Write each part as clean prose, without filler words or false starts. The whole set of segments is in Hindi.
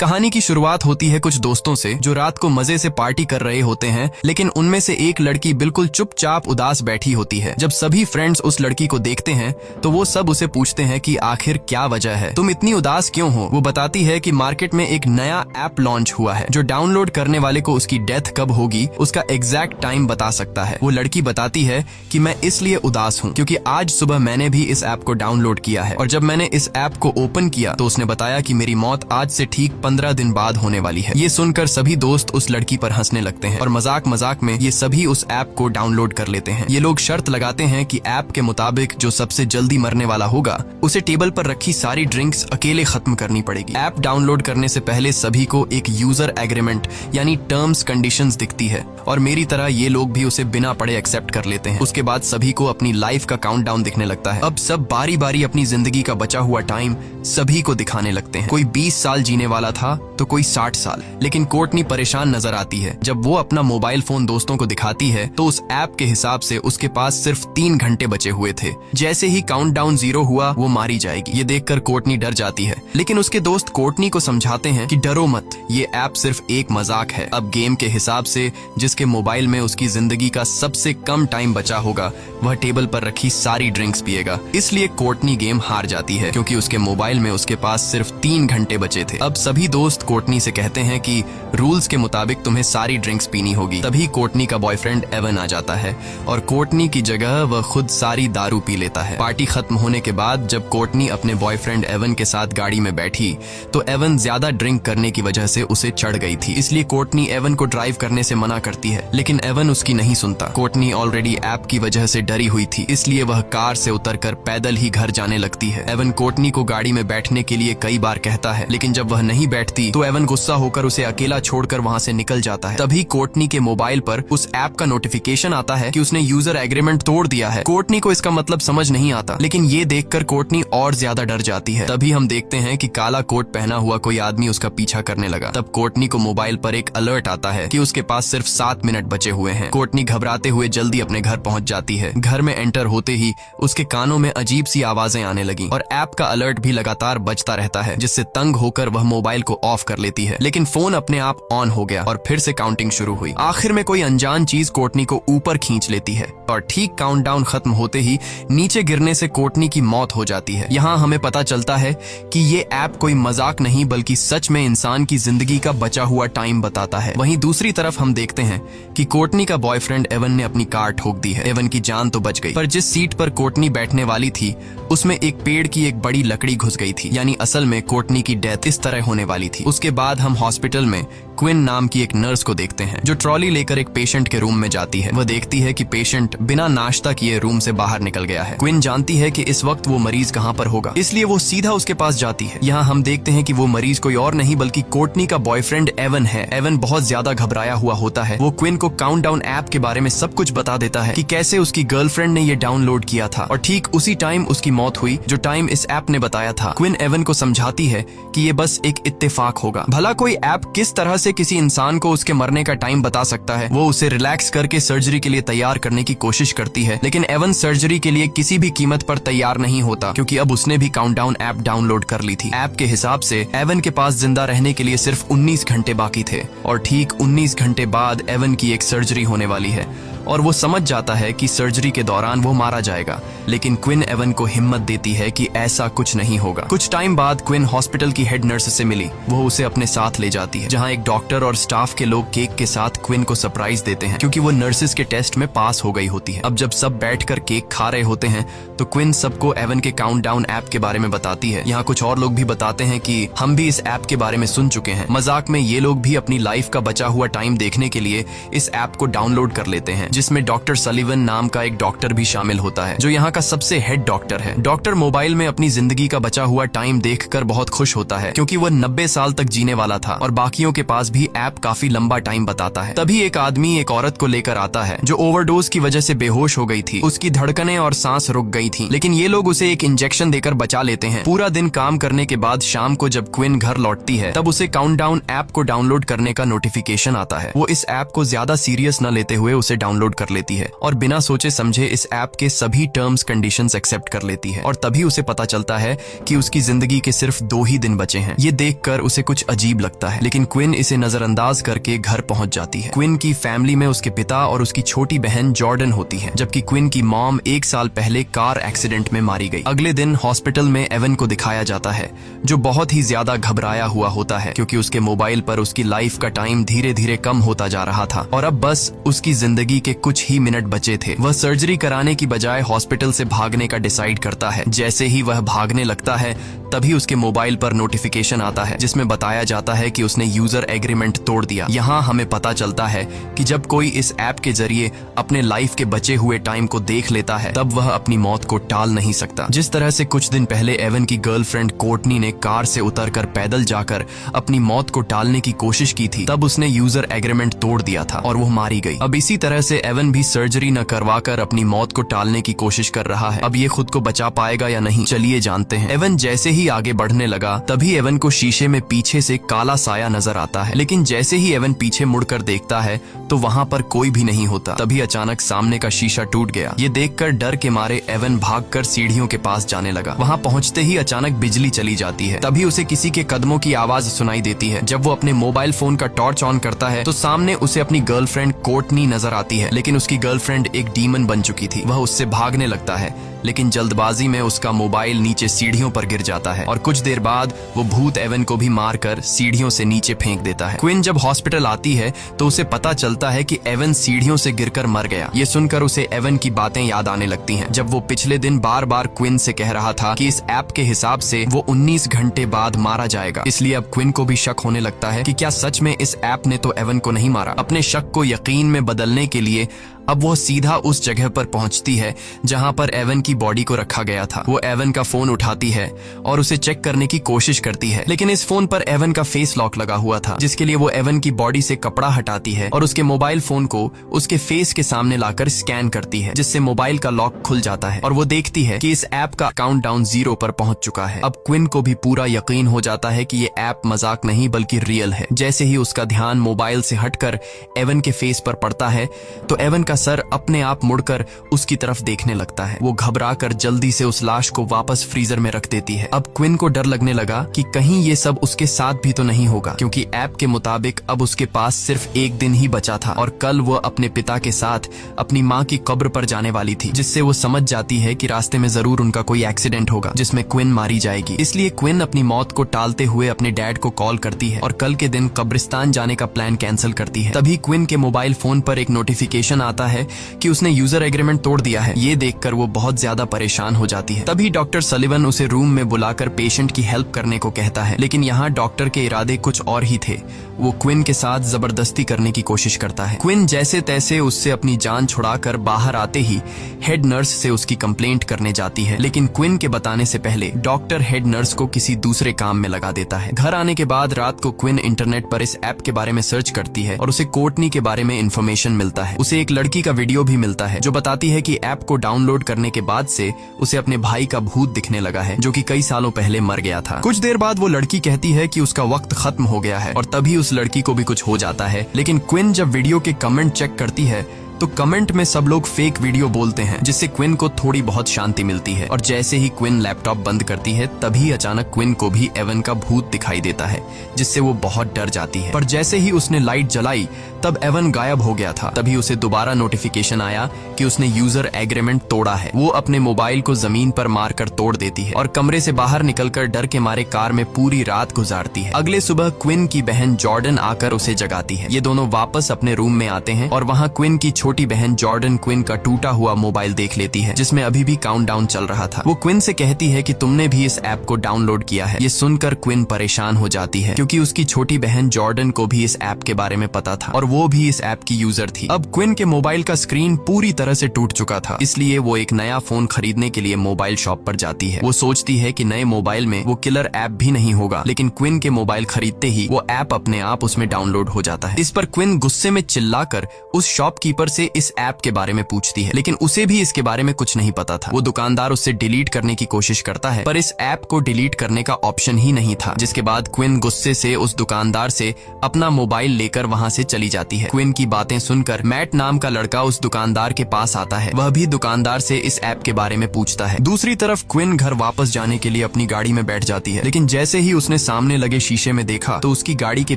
कहानी की शुरुआत होती है कुछ दोस्तों से जो रात को मजे से पार्टी कर रहे होते हैं, लेकिन उनमें से एक लड़की बिल्कुल चुपचाप उदास बैठी होती है। जब सभी फ्रेंड्स उस लड़की को देखते हैं तो वो सब उसे पूछते हैं कि आखिर क्या वजह है, तुम इतनी उदास क्यों हो। वो बताती है कि मार्केट में एक नया ऐप लॉन्च हुआ है जो डाउनलोड करने वाले को उसकी डेथ कब होगी उसका एग्जैक्ट टाइम बता सकता है। वो लड़की बताती है कि मैं इसलिए उदास हूँ क्योंकि आज सुबह मैंने भी इस ऐप को डाउनलोड किया है और जब मैंने इस ऐप को ओपन किया तो उसने बताया कि मेरी मौत आज से ठीक 15 दिन बाद होने वाली है। ये सुनकर सभी दोस्त उस लड़की पर हंसने लगते हैं और मजाक मजाक में ये सभी उस ऐप को डाउनलोड कर लेते हैं। ये लोग शर्त लगाते हैं कि ऐप के मुताबिक जो सबसे जल्दी मरने वाला होगा उसे टेबल पर रखी सारी ड्रिंक्स अकेले खत्म करनी पड़ेगी। ऐप डाउनलोड करने से पहले सभी को एक यूजर एग्रीमेंट यानी टर्म्स कंडीशंस दिखती है और मेरी तरह ये लोग भी उसे बिना पढ़े एक्सेप्ट कर लेते हैं। उसके बाद सभी को अपनी लाइफ का काउंटडाउन दिखने लगता है। अब सब बारी बारी अपनी जिंदगी का बचा हुआ टाइम सभी को दिखाने लगते हैं। कोई 20 साल जीने वाला था तो कोई 60 साल। लेकिन कोर्टनी परेशान नजर आती है। जब वो अपना मोबाइल फोन दोस्तों को दिखाती है तो उस ऐप के हिसाब से उसके पास सिर्फ 3 घंटे बचे हुए थे। जैसे ही काउंटडाउन 0 हुआ वो मारी जाएगी। ये देखकर कोर्टनी डर जाती है, लेकिन उसके दोस्त कोर्टनी को समझाते हैं कि डरो मत, ये ऐप सिर्फ एक मजाक है। अब गेम के हिसाब से जिसके मोबाइल में उसकी जिंदगी का सबसे कम टाइम बचा होगा वह टेबल पर रखी सारी ड्रिंक्स पिएगा। इसलिए कोर्टनी गेम हार जाती है क्योंकि उसके मोबाइल में उसके पास सिर्फ 3 घंटे बचे थे। अब सभी दोस्त कोर्टनी से कहते हैं कि रूल्स के मुताबिक तुम्हें सारी ड्रिंक्स पीनी होगी। तभी कोर्टनी का बॉयफ्रेंड एवन आ जाता है और कोर्टनी की जगह वह खुद सारी दारू पी लेता है। पार्टी खत्म होने के बाद जब कोर्टनी अपने बॉयफ्रेंड एवन के साथ गाड़ी में बैठी तो एवन ज्यादा ड्रिंक करने की वजह से उसे चढ़ गई थी। इसलिए कोर्टनी एवन को ड्राइव करने से मना करती है, लेकिन एवन उसकी नहीं सुनता। कोर्टनी ऑलरेडी ऐप की वजह से डरी हुई थी, इसलिए वह कार से उतरकर पैदल ही घर जाने लगती है। एवन कोर्टनी को गाड़ी में बैठने के लिए कई बार कहता है, लेकिन जब वह नहीं बैठती तो एवन गुस्सा होकर उसे अकेला छोड़कर वहां से निकल जाता है। तभी कोर्टनी के मोबाइल पर उस ऐप का नोटिफिकेशन आता है कि उसने यूजर एग्रीमेंट तोड़ दिया है। कोर्टनी को इसका मतलब समझ नहीं आता, लेकिन ये देखकर कोर्टनी और ज्यादा डर जाती है। तभी हम देखते हैं कि काला कोट पहना हुआ कोई आदमी उसका पीछा करने लगा। तब कोर्टनी को मोबाइल पर एक अलर्ट आता है कि उसके पास सिर्फ 7 मिनट बचे हुए हैं। कोर्टनी घबराते हुए जल्दी अपने घर पहुंच जाती है। घर में एंटर होते ही उसके कानों में अजीब सी आवाजें आने लगी और ऐप का अलर्ट भी लगातार बजता रहता है, जिससे तंग होकर वह मोबाइल को ऑफ कर लेती है। लेकिन फोन अपने आप ऑन हो गया और फिर से काउंटिंग शुरू हुई। आखिर में कोई अनजान चीज कोर्टनी को ऊपर खींच लेती है और ठीक काउंटडाउन खत्म होते ही नीचे गिरने से कोर्टनी की मौत हो जाती है। यहाँ हमें पता चलता है कि ये ऐप कोई मजाक नहीं बल्कि सच में इंसान की जिंदगी का बचा हुआ टाइम बताता है। वहीं दूसरी तरफ हम देखते हैं कि कोर्टनी का बॉयफ्रेंड एवन ने अपनी कार ठोक दी है। एवन की जान तो बच गई, पर जिस सीट पर कोर्टनी बैठने वाली थी उसमें एक पेड़ की एक बड़ी लकड़ी घुस गई थी, यानी असल में कोर्टनी की डेथ इस तरह होने वाली थी। उसके बाद हम हॉस्पिटल में क्विन नाम की एक नर्स को देखते हैं जो ट्रॉली लेकर एक पेशेंट के रूम में जाती है। वह देखती है कि पेशेंट बिना नाश्ता किए रूम से बाहर निकल गया है। क्विन जानती है कि इस वक्त वो मरीज कहाँ पर होगा, इसलिए वो सीधा उसके पास जाती है। यहाँ हम देखते हैं कि वो मरीज कोई और नहीं बल्कि कोर्टनी का बॉयफ्रेंड एवन है। एवन बहुत ज्यादा घबराया हुआ होता है। वो क्विन को काउंटडाउन ऐप के बारे में सब कुछ बता देता है कि कैसे उसकी गर्लफ्रेंड ने ये डाउनलोड किया था और ठीक उसी टाइम उसकी मौत हुई जो टाइम इस ऐप ने बताया था। क्विन एवन को समझाती है कि ये बस एक इत्तेफाक होगा। भला कोई ऐप किस तरह से किसी इंसान को उसके मरने का टाइम बता सकता है। वो उसे रिलैक्स करके सर्जरी के लिए तैयार करने की कोशिश करती है, लेकिन एवन सर्जरी के लिए किसी भी कीमत पर तैयार नहीं होता क्योंकि अब उसने भी काउंटडाउन ऐप डाउनलोड कर ली थी। ऐप के हिसाब से एवन के पास जिंदा रहने के लिए सिर्फ 19 घंटे बाकी थे और ठीक 19 घंटे बाद एवन की एक सर्जरी होने वाली है और वो समझ जाता है कि सर्जरी के दौरान वो मारा जाएगा। लेकिन क्विन एवन को हिम्मत देती है कि ऐसा कुछ नहीं होगा। कुछ टाइम बाद क्विन हॉस्पिटल की हेड नर्स से मिली। वो उसे अपने साथ ले जाती है, जहाँ एक डॉक्टर और स्टाफ के लोग केक के साथ क्विन को सरप्राइज देते हैं क्योंकि वो नर्सेस के टेस्ट में पास हो गई होती है। अब जब सब बैठकर केक खा रहे होते हैं तो क्विन सबको एवन के काउंटडाउन ऐप के बारे में बताती है। यहाँ कुछ और लोग भी बताते हैं कि हम भी इस ऐप के बारे में सुन चुके हैं। मजाक में ये लोग भी अपनी लाइफ का बचा हुआ टाइम देखने के लिए इस ऐप को डाउनलोड कर लेते हैं, जिसमें डॉक्टर सलीवन नाम का एक डॉक्टर भी शामिल होता है जो यहाँ का सबसे हेड डॉक्टर है। डॉक्टर मोबाइल में अपनी जिंदगी का बचा हुआ टाइम देखकर बहुत खुश होता है क्योंकि वह 90 साल तक जीने वाला था और बाकियों के पास भी ऐप काफी लंबा टाइम बताता है। तभी एक आदमी एक औरत को लेकर आता है जो ओवरडोज की वजह से बेहोश हो गई थी। उसकी धड़कनें और सांस रुक गई थी, लेकिन ये लोग उसे एक इंजेक्शन देकर बचा लेते हैं। पूरा दिन काम करने के बाद शाम को जब क्विन घर लौटती है तब उसे काउंटडाउन ऐप को डाउनलोड करने का नोटिफिकेशन आता है। वो इस ऐप को ज्यादा सीरियस न लेते हुए उसे डाउनलोड डाउनलोड कर लेती है और बिना सोचे समझे इस ऐप के सभी टर्म्स कंडीशंस एक्सेप्ट कर लेती है। और तभी उसे पता चलता है कि उसकी जिंदगी के सिर्फ 2 ही दिन बचे हैं। ये देखकर उसे कुछ अजीब लगता है, लेकिन क्विन इसे नजरअंदाज करके घर पहुंच जाती है। क्विन की फैमिली में उसके पिता और उसकी छोटी बहन जॉर्डन होती है, जबकि क्विन की मॉम 1 साल पहले कार एक्सीडेंट में मारी गई। अगले दिन हॉस्पिटल में एवन को दिखाया जाता है, जो बहुत ही ज्यादा घबराया हुआ होता है क्योंकि उसके मोबाइल पर उसकी लाइफ का टाइम धीरे धीरे कम होता जा रहा था और अब बस उसकी जिंदगी के कुछ ही मिनट बचे थे। वह सर्जरी कराने की बजाय हॉस्पिटल से भागने का डिसाइड करता है। जैसे ही वह भागने लगता है तभी उसके मोबाइल पर नोटिफिकेशन आता है जिसमें बताया जाता है कि उसने यूजर एग्रीमेंट तोड़ दिया। यहाँ हमें पता चलता है कि जब कोई इस ऐप के जरिए अपने लाइफ के बचे हुए टाइम को देख लेता है तब वह अपनी मौत को टाल नहीं सकता। जिस तरह से कुछ दिन पहले एवन की गर्लफ्रेंड कोर्टनी ने कार से उतरकर पैदल जाकर अपनी मौत को टालने की कोशिश की थी, तब उसने यूजर एग्रीमेंट तोड़ दिया था और वो मारी गई। अब इसी तरह से एवन भी सर्जरी न करवाकर अपनी मौत को टालने की कोशिश कर रहा है। अब ये खुद को बचा पाएगा या नहीं, चलिए जानते हैं। एवन जैसे ही आगे बढ़ने लगा तभी एवन को शीशे में पीछे से काला साया नजर आता है, लेकिन जैसे ही एवन पीछे मुड़कर देखता है तो वहाँ पर कोई भी नहीं होता। तभी अचानक सामने का शीशा टूट गया। ये देखकर डर के मारे एवन भागकर सीढ़ियों के पास जाने लगा। वहाँ पहुँचते ही अचानक बिजली चली जाती है। तभी उसे किसी के कदमों की आवाज सुनाई देती है। जब वो अपने मोबाइल फोन का टॉर्च ऑन करता है तो सामने उसे अपनी गर्लफ्रेंड कोर्टनी नजर आती है, लेकिन उसकी गर्लफ्रेंड एक डीमन बन चुकी थी। वह उससे भागने लगता है, लेकिन जल्दबाजी में उसका मोबाइल नीचे सीढ़ियों पर गिर जाता है और कुछ देर बाद वो भूत एवन को भी मारकर सीढ़ियों से नीचे फेंक देता है। क्विन जब हॉस्पिटल आती है तो उसे पता चलता है कि एवन सीढ़ियों से गिरकर मर गया। ये सुनकर उसे एवन की बातें याद आने लगती हैं, जब वो पिछले दिन बार बार क्विन से कह रहा था कि इस ऐप के हिसाब से वो 19 घंटे बाद मारा जाएगा। इसलिए अब क्विन को भी शक होने लगता है कि क्या सच में इस ऐप ने तो एवन को नहीं मारा। अपने शक को यकीन में बदलने के लिए अब वो सीधा उस जगह पर पहुंचती है जहां पर एवन की बॉडी को रखा गया था। वो एवन का फोन उठाती है और उसे चेक करने की कोशिश करती है, लेकिन इस फोन पर एवन का फेस लॉक लगा हुआ था, जिसके लिए वो एवन की बॉडी से कपड़ा हटाती है और उसके मोबाइल फोन को उसके फेस के सामने लाकर स्कैन करती है, जिससे मोबाइल का लॉक खुल जाता है और वो देखती है कि इस ऐप का काउंटडाउन 0 पर पहुंच चुका है। अब क्विन को भी पूरा यकीन हो जाता है कि ये ऐप मजाक नहीं बल्कि रियल है। जैसे ही उसका ध्यान मोबाइल से हटकर एवन के फेस पर पड़ता है तो एवन का सर अपने आप मुड़कर उसकी तरफ देखने लगता है। वो घबराकर जल्दी से उस लाश को वापस फ्रीजर में रख देती है। अब क्विन को डर लगने लगा कि कहीं ये सब उसके साथ भी तो नहीं होगा, क्योंकि ऐप के मुताबिक अब उसके पास सिर्फ 1 दिन ही बचा था और कल वो अपने पिता के साथ अपनी माँ की कब्र पर जाने वाली थी, जिससे वो समझ जाती है कि रास्ते में जरूर उनका कोई एक्सीडेंट होगा जिसमें क्विन मारी जाएगी। इसलिए क्विन अपनी मौत को टालते हुए अपने डैड को कॉल करती है और कल के दिन कब्रिस्तान जाने का प्लान कैंसिल करती है। तभी क्विन के मोबाइल फोन पर एक नोटिफिकेशन आता है कि उसने यूजर एग्रीमेंट तोड़ दिया है। ये देखकर वो बहुत ज्यादा परेशान हो जाती है। तभी डॉक्टर सलिवन उसे रूम में बुलाकर पेशेंट की हेल्प करने को कहता है, लेकिन यहाँ डॉक्टर के इरादे कुछ और ही थे। वो क्विन के साथ जबरदस्ती करने की कोशिश करता है। क्विन जैसे तैसे उससे अपनी जान छुड़ाकर बाहर आते ही हेड नर्स से उसकी कंप्लेंट करने जाती है, लेकिन क्विन के बताने से पहले डॉक्टर हेड नर्स को किसी दूसरे काम में लगा देता है। घर आने के बाद रात को क्विन इंटरनेट पर इस ऐप के बारे में सर्च करती है और उसे कोर्टनी के बारे में इंफॉर्मेशन मिलता है। उसे एक लड़की का वीडियो भी मिलता है जो बताती है कि ऐप को डाउनलोड करने के बाद से उसे अपने भाई का भूत दिखने लगा है, जो कि कई सालों पहले मर गया था। कुछ देर बाद वो लड़की कहती है कि उसका वक्त खत्म हो गया है और तभी उस लड़की को भी कुछ हो जाता है। लेकिन क्विन जब वीडियो के कमेंट चेक करती है तो कमेंट में सब लोग फेक वीडियो बोलते हैं, जिससे क्विन को थोड़ी बहुत शांति मिलती है। और जैसे ही क्विन लैपटॉप बंद करती है तभी अचानक क्विन को भी एवन का भूत दिखाई देता है, जिससे वो बहुत डर जाती है। पर जैसे ही उसने लाइट जलाई तब एवन गायब हो गया था। तभी उसे दोबारा नोटिफिकेशन आया कि उसने यूजर एग्रीमेंट तोड़ा है। वो अपने मोबाइल को जमीन पर मारकर तोड़ देती है और कमरे से बाहर निकलकर डर के मारे कार में पूरी रात गुजारती है। अगले सुबह क्विन की बहन जॉर्डन आकर उसे जगाती है। ये दोनों वापस अपने रूम में आते हैं और वहाँ क्विन की छोटी बहन जॉर्डन क्विन का टूटा हुआ मोबाइल देख लेती है, जिसमें अभी भी काउंटडाउन चल रहा था। वो क्विन से कहती है कि तुमने भी इस ऐप को डाउनलोड किया है। ये सुनकर क्विन परेशान हो जाती है, क्योंकि उसकी छोटी बहन जॉर्डन को भी इस ऐप के बारे में पता था और वो भी इस ऐप की यूजर थी। अब क्विन के मोबाइल का स्क्रीन पूरी तरह से टूट चुका था, इसलिए वो एक नया फोन खरीदने के लिए मोबाइल शॉप पर जाती है। वो सोचती है कि नए मोबाइल में वो किलर ऐप भी नहीं होगा, लेकिन क्विन के मोबाइल खरीदते ही वो ऐप अपने आप उसमें डाउनलोड हो जाता है। इस पर क्विन गुस्से में चिल्लाकर उस शॉपकीपर से इस ऐप के बारे में पूछती है, लेकिन उसे भी इसके बारे में कुछ नहीं पता था। वो दुकानदार उससे डिलीट करने की कोशिश करता है, पर इस ऐप को डिलीट करने का ऑप्शन ही नहीं था। जिसके बाद क्विन गुस्से से उस दुकानदार से अपना मोबाइल लेकर वहां से चली जाती है। क्विन की बातें सुनकर मैट नाम का लड़का उस दुकानदार के पास आता है। वह भी दुकानदार से इस ऐप के बारे में पूछता है। दूसरी तरफ क्विन घर वापस जाने के लिए अपनी गाड़ी में बैठ जाती है, लेकिन जैसे ही उसने सामने लगे शीशे में देखा तो उसकी गाड़ी के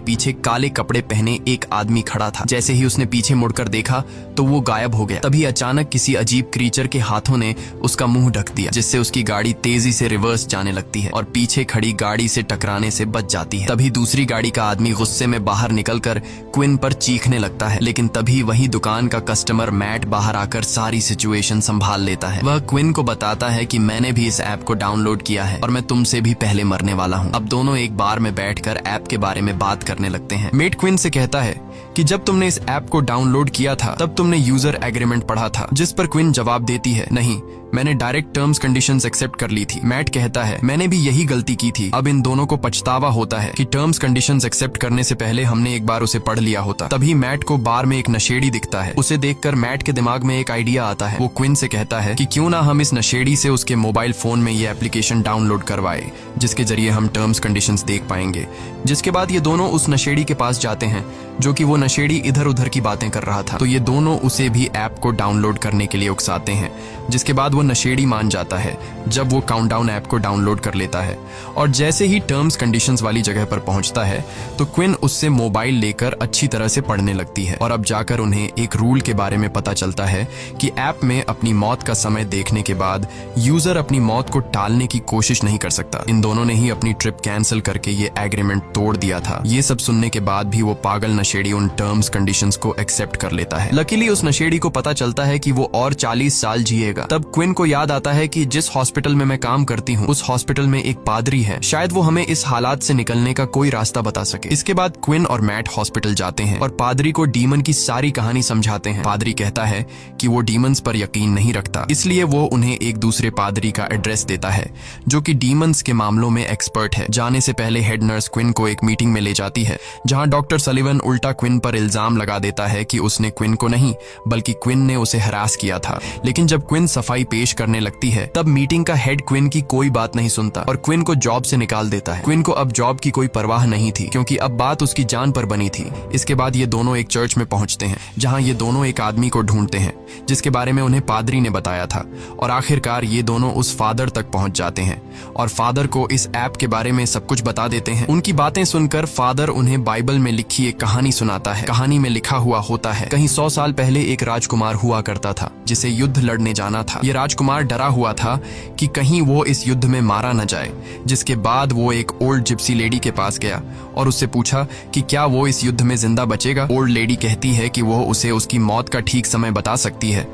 पीछे काले कपड़े पहने एक आदमी खड़ा था। जैसे ही उसने पीछे मुड़कर देखा तो वो गायब हो गया। तभी अचानक किसी अजीब क्रीचर के हाथों ने उसका मुंह ढक दिया, जिससे उसकी गाड़ी तेजी से रिवर्स जाने लगती है और पीछे खड़ी गाड़ी से टकराने से बच जाती है। तभी दूसरी गाड़ी का आदमी गुस्से में बाहर निकलकर क्विन पर चीखने लगता है, लेकिन तभी वही दुकान का कस्टमर मैट बाहर आकर सारी सिचुएशन संभाल लेता है। वह क्विन को बताता है कि मैंने भी इस ऐप को डाउनलोड किया है और मैं तुमसे भी पहले मरने वाला हूँ। अब दोनों एक बार में बैठकर ऐप के बारे में बात करने लगते हैं। मेट क्विन से कहता है कि जब तुमने इस ऐप को डाउनलोड किया था तब तुमने यूजर एग्रीमेंट पढ़ा था, जिस पर क्विन जवाब देती है, नहीं, मैंने डायरेक्ट टर्म्स कंडीशंस एक्सेप्ट कर ली थी। मैट कहता है, मैंने भी यही गलती की थी। अब इन दोनों को पछतावा होता है कि टर्म्स कंडीशंस एक्सेप्ट करने से पहले हमने एक बार उसे पढ़ लिया होता। तभी मैट को बार में एक नशेड़ी दिखता है। उसे देखकर मैट के दिमाग में एक आइडिया आता है। वो क्विन से कहता है कि क्यों ना हम इस नशेड़ी से उसके मोबाइल फोन में ये एप्लीकेशन डाउनलोड करवाए, जिसके जरिए हम टर्म्स कंडीशंस देख पाएंगे। जिसके बाद ये दोनों उस नशेड़ी के पास जाते हैं, जो कि वो नशेड़ी इधर उधर की बातें कर रहा था। तो ये दोनों उसे भी ऐप को डाउनलोड करने के लिए उकसाते हैं, जिसके बाद वो नशेड़ी मान जाता है जब वो काउंटडाउन ऐप को डाउनलोड कर लेता है। और जैसे ही टर्म्स कंडीशंस वाली जगह पर पहुंचता है तो क्विन उससे मोबाइल लेकर अच्छी तरह से पढ़ने लगती है। और अब जाकर उन्हें एक रूल के बारे में पता चलता है कि ऐप में अपनी मौत का समय देखने के बाद यूजर अपनी मौत को टालने की कोशिश नहीं कर सकता। इन दोनों ने ही अपनी ट्रिप कैंसिल करके ये एग्रीमेंट तोड़ दिया था। ये सब सुनने के बाद भी वो पागल नशेड़ी उन टर्म्स कंडीशंस को एक्सेप्ट कर लेता है। लकीली उस नशेड़ी को पता चलता है कि वो और 40 साल जिएगा। तब क्विन को याद आता है कि जिस हॉस्पिटल में मैं काम करती हूँ उस हॉस्पिटल में एक पादरी है, शायद वो हमें इस हालात से निकलने का कोई रास्ता बता सके। इसके बाद क्विन और मैट हॉस्पिटल जाते हैं और पादरी को डीमन की सारी कहानी समझाते हैं। पादरी कहता है कि वो डीमंस पर यकीन नहीं रखता, इसलिए वो उन्हें एक दूसरे पादरी का एड्रेस देता है जो कि डीमंस के मामलों में एक्सपर्ट है। जाने से पहले हेड नर्स क्विन को एक मीटिंग में ले जाती है, जहाँ डॉक्टर सलिवन उल्टा क्विन पर इल्जाम लगा देता है कि उसने क्विन को नहीं बल्कि क्विन ने उसे हरास किया था। लेकिन जब क्विन सफाई पेश करने लगती है तब मीटिंग का हेड क्विन की कोई बात नहीं सुनता और क्विन को जॉब से निकाल देता है। क्विन को अब जॉब की कोई परवाह नहीं थी, क्योंकि अब बात उसकी जान पर बनी थी। इसके बाद ये दोनों एक चर्च में पहुंचते हैं, जहां ये दोनों एक आदमी को ढूंढते हैं जिसके बारे में उन्हें पादरी ने बताया था। और आखिरकार ये दोनों उस फादर तक पहुंच जाते हैं और फादर को इस ऐप के बारे में सब कुछ बता देते हैं। उनकी बातें सुनकर फादर उन्हें बाइबल में लिखी एक कहानी सुनाता है। कहानी में लिखा हुआ होता है, कहीं 100 साल पहले एक राजकुमार हुआ करता था जिसे युद्ध लड़ने जाना था। ये राजकुमार डरा हुआ था कि कहीं वो इस युद्ध में मारा न जाए। जिसके बाद वो एक ओल्ड जिप्सी लेडी के पास गया और उससे पूछा कि क्या वो इस युद्ध में जिंदा बचेगा। ओल्ड लेडी कहती है कि वो उसे उसकी मौत का ठीक समय बता सकती है,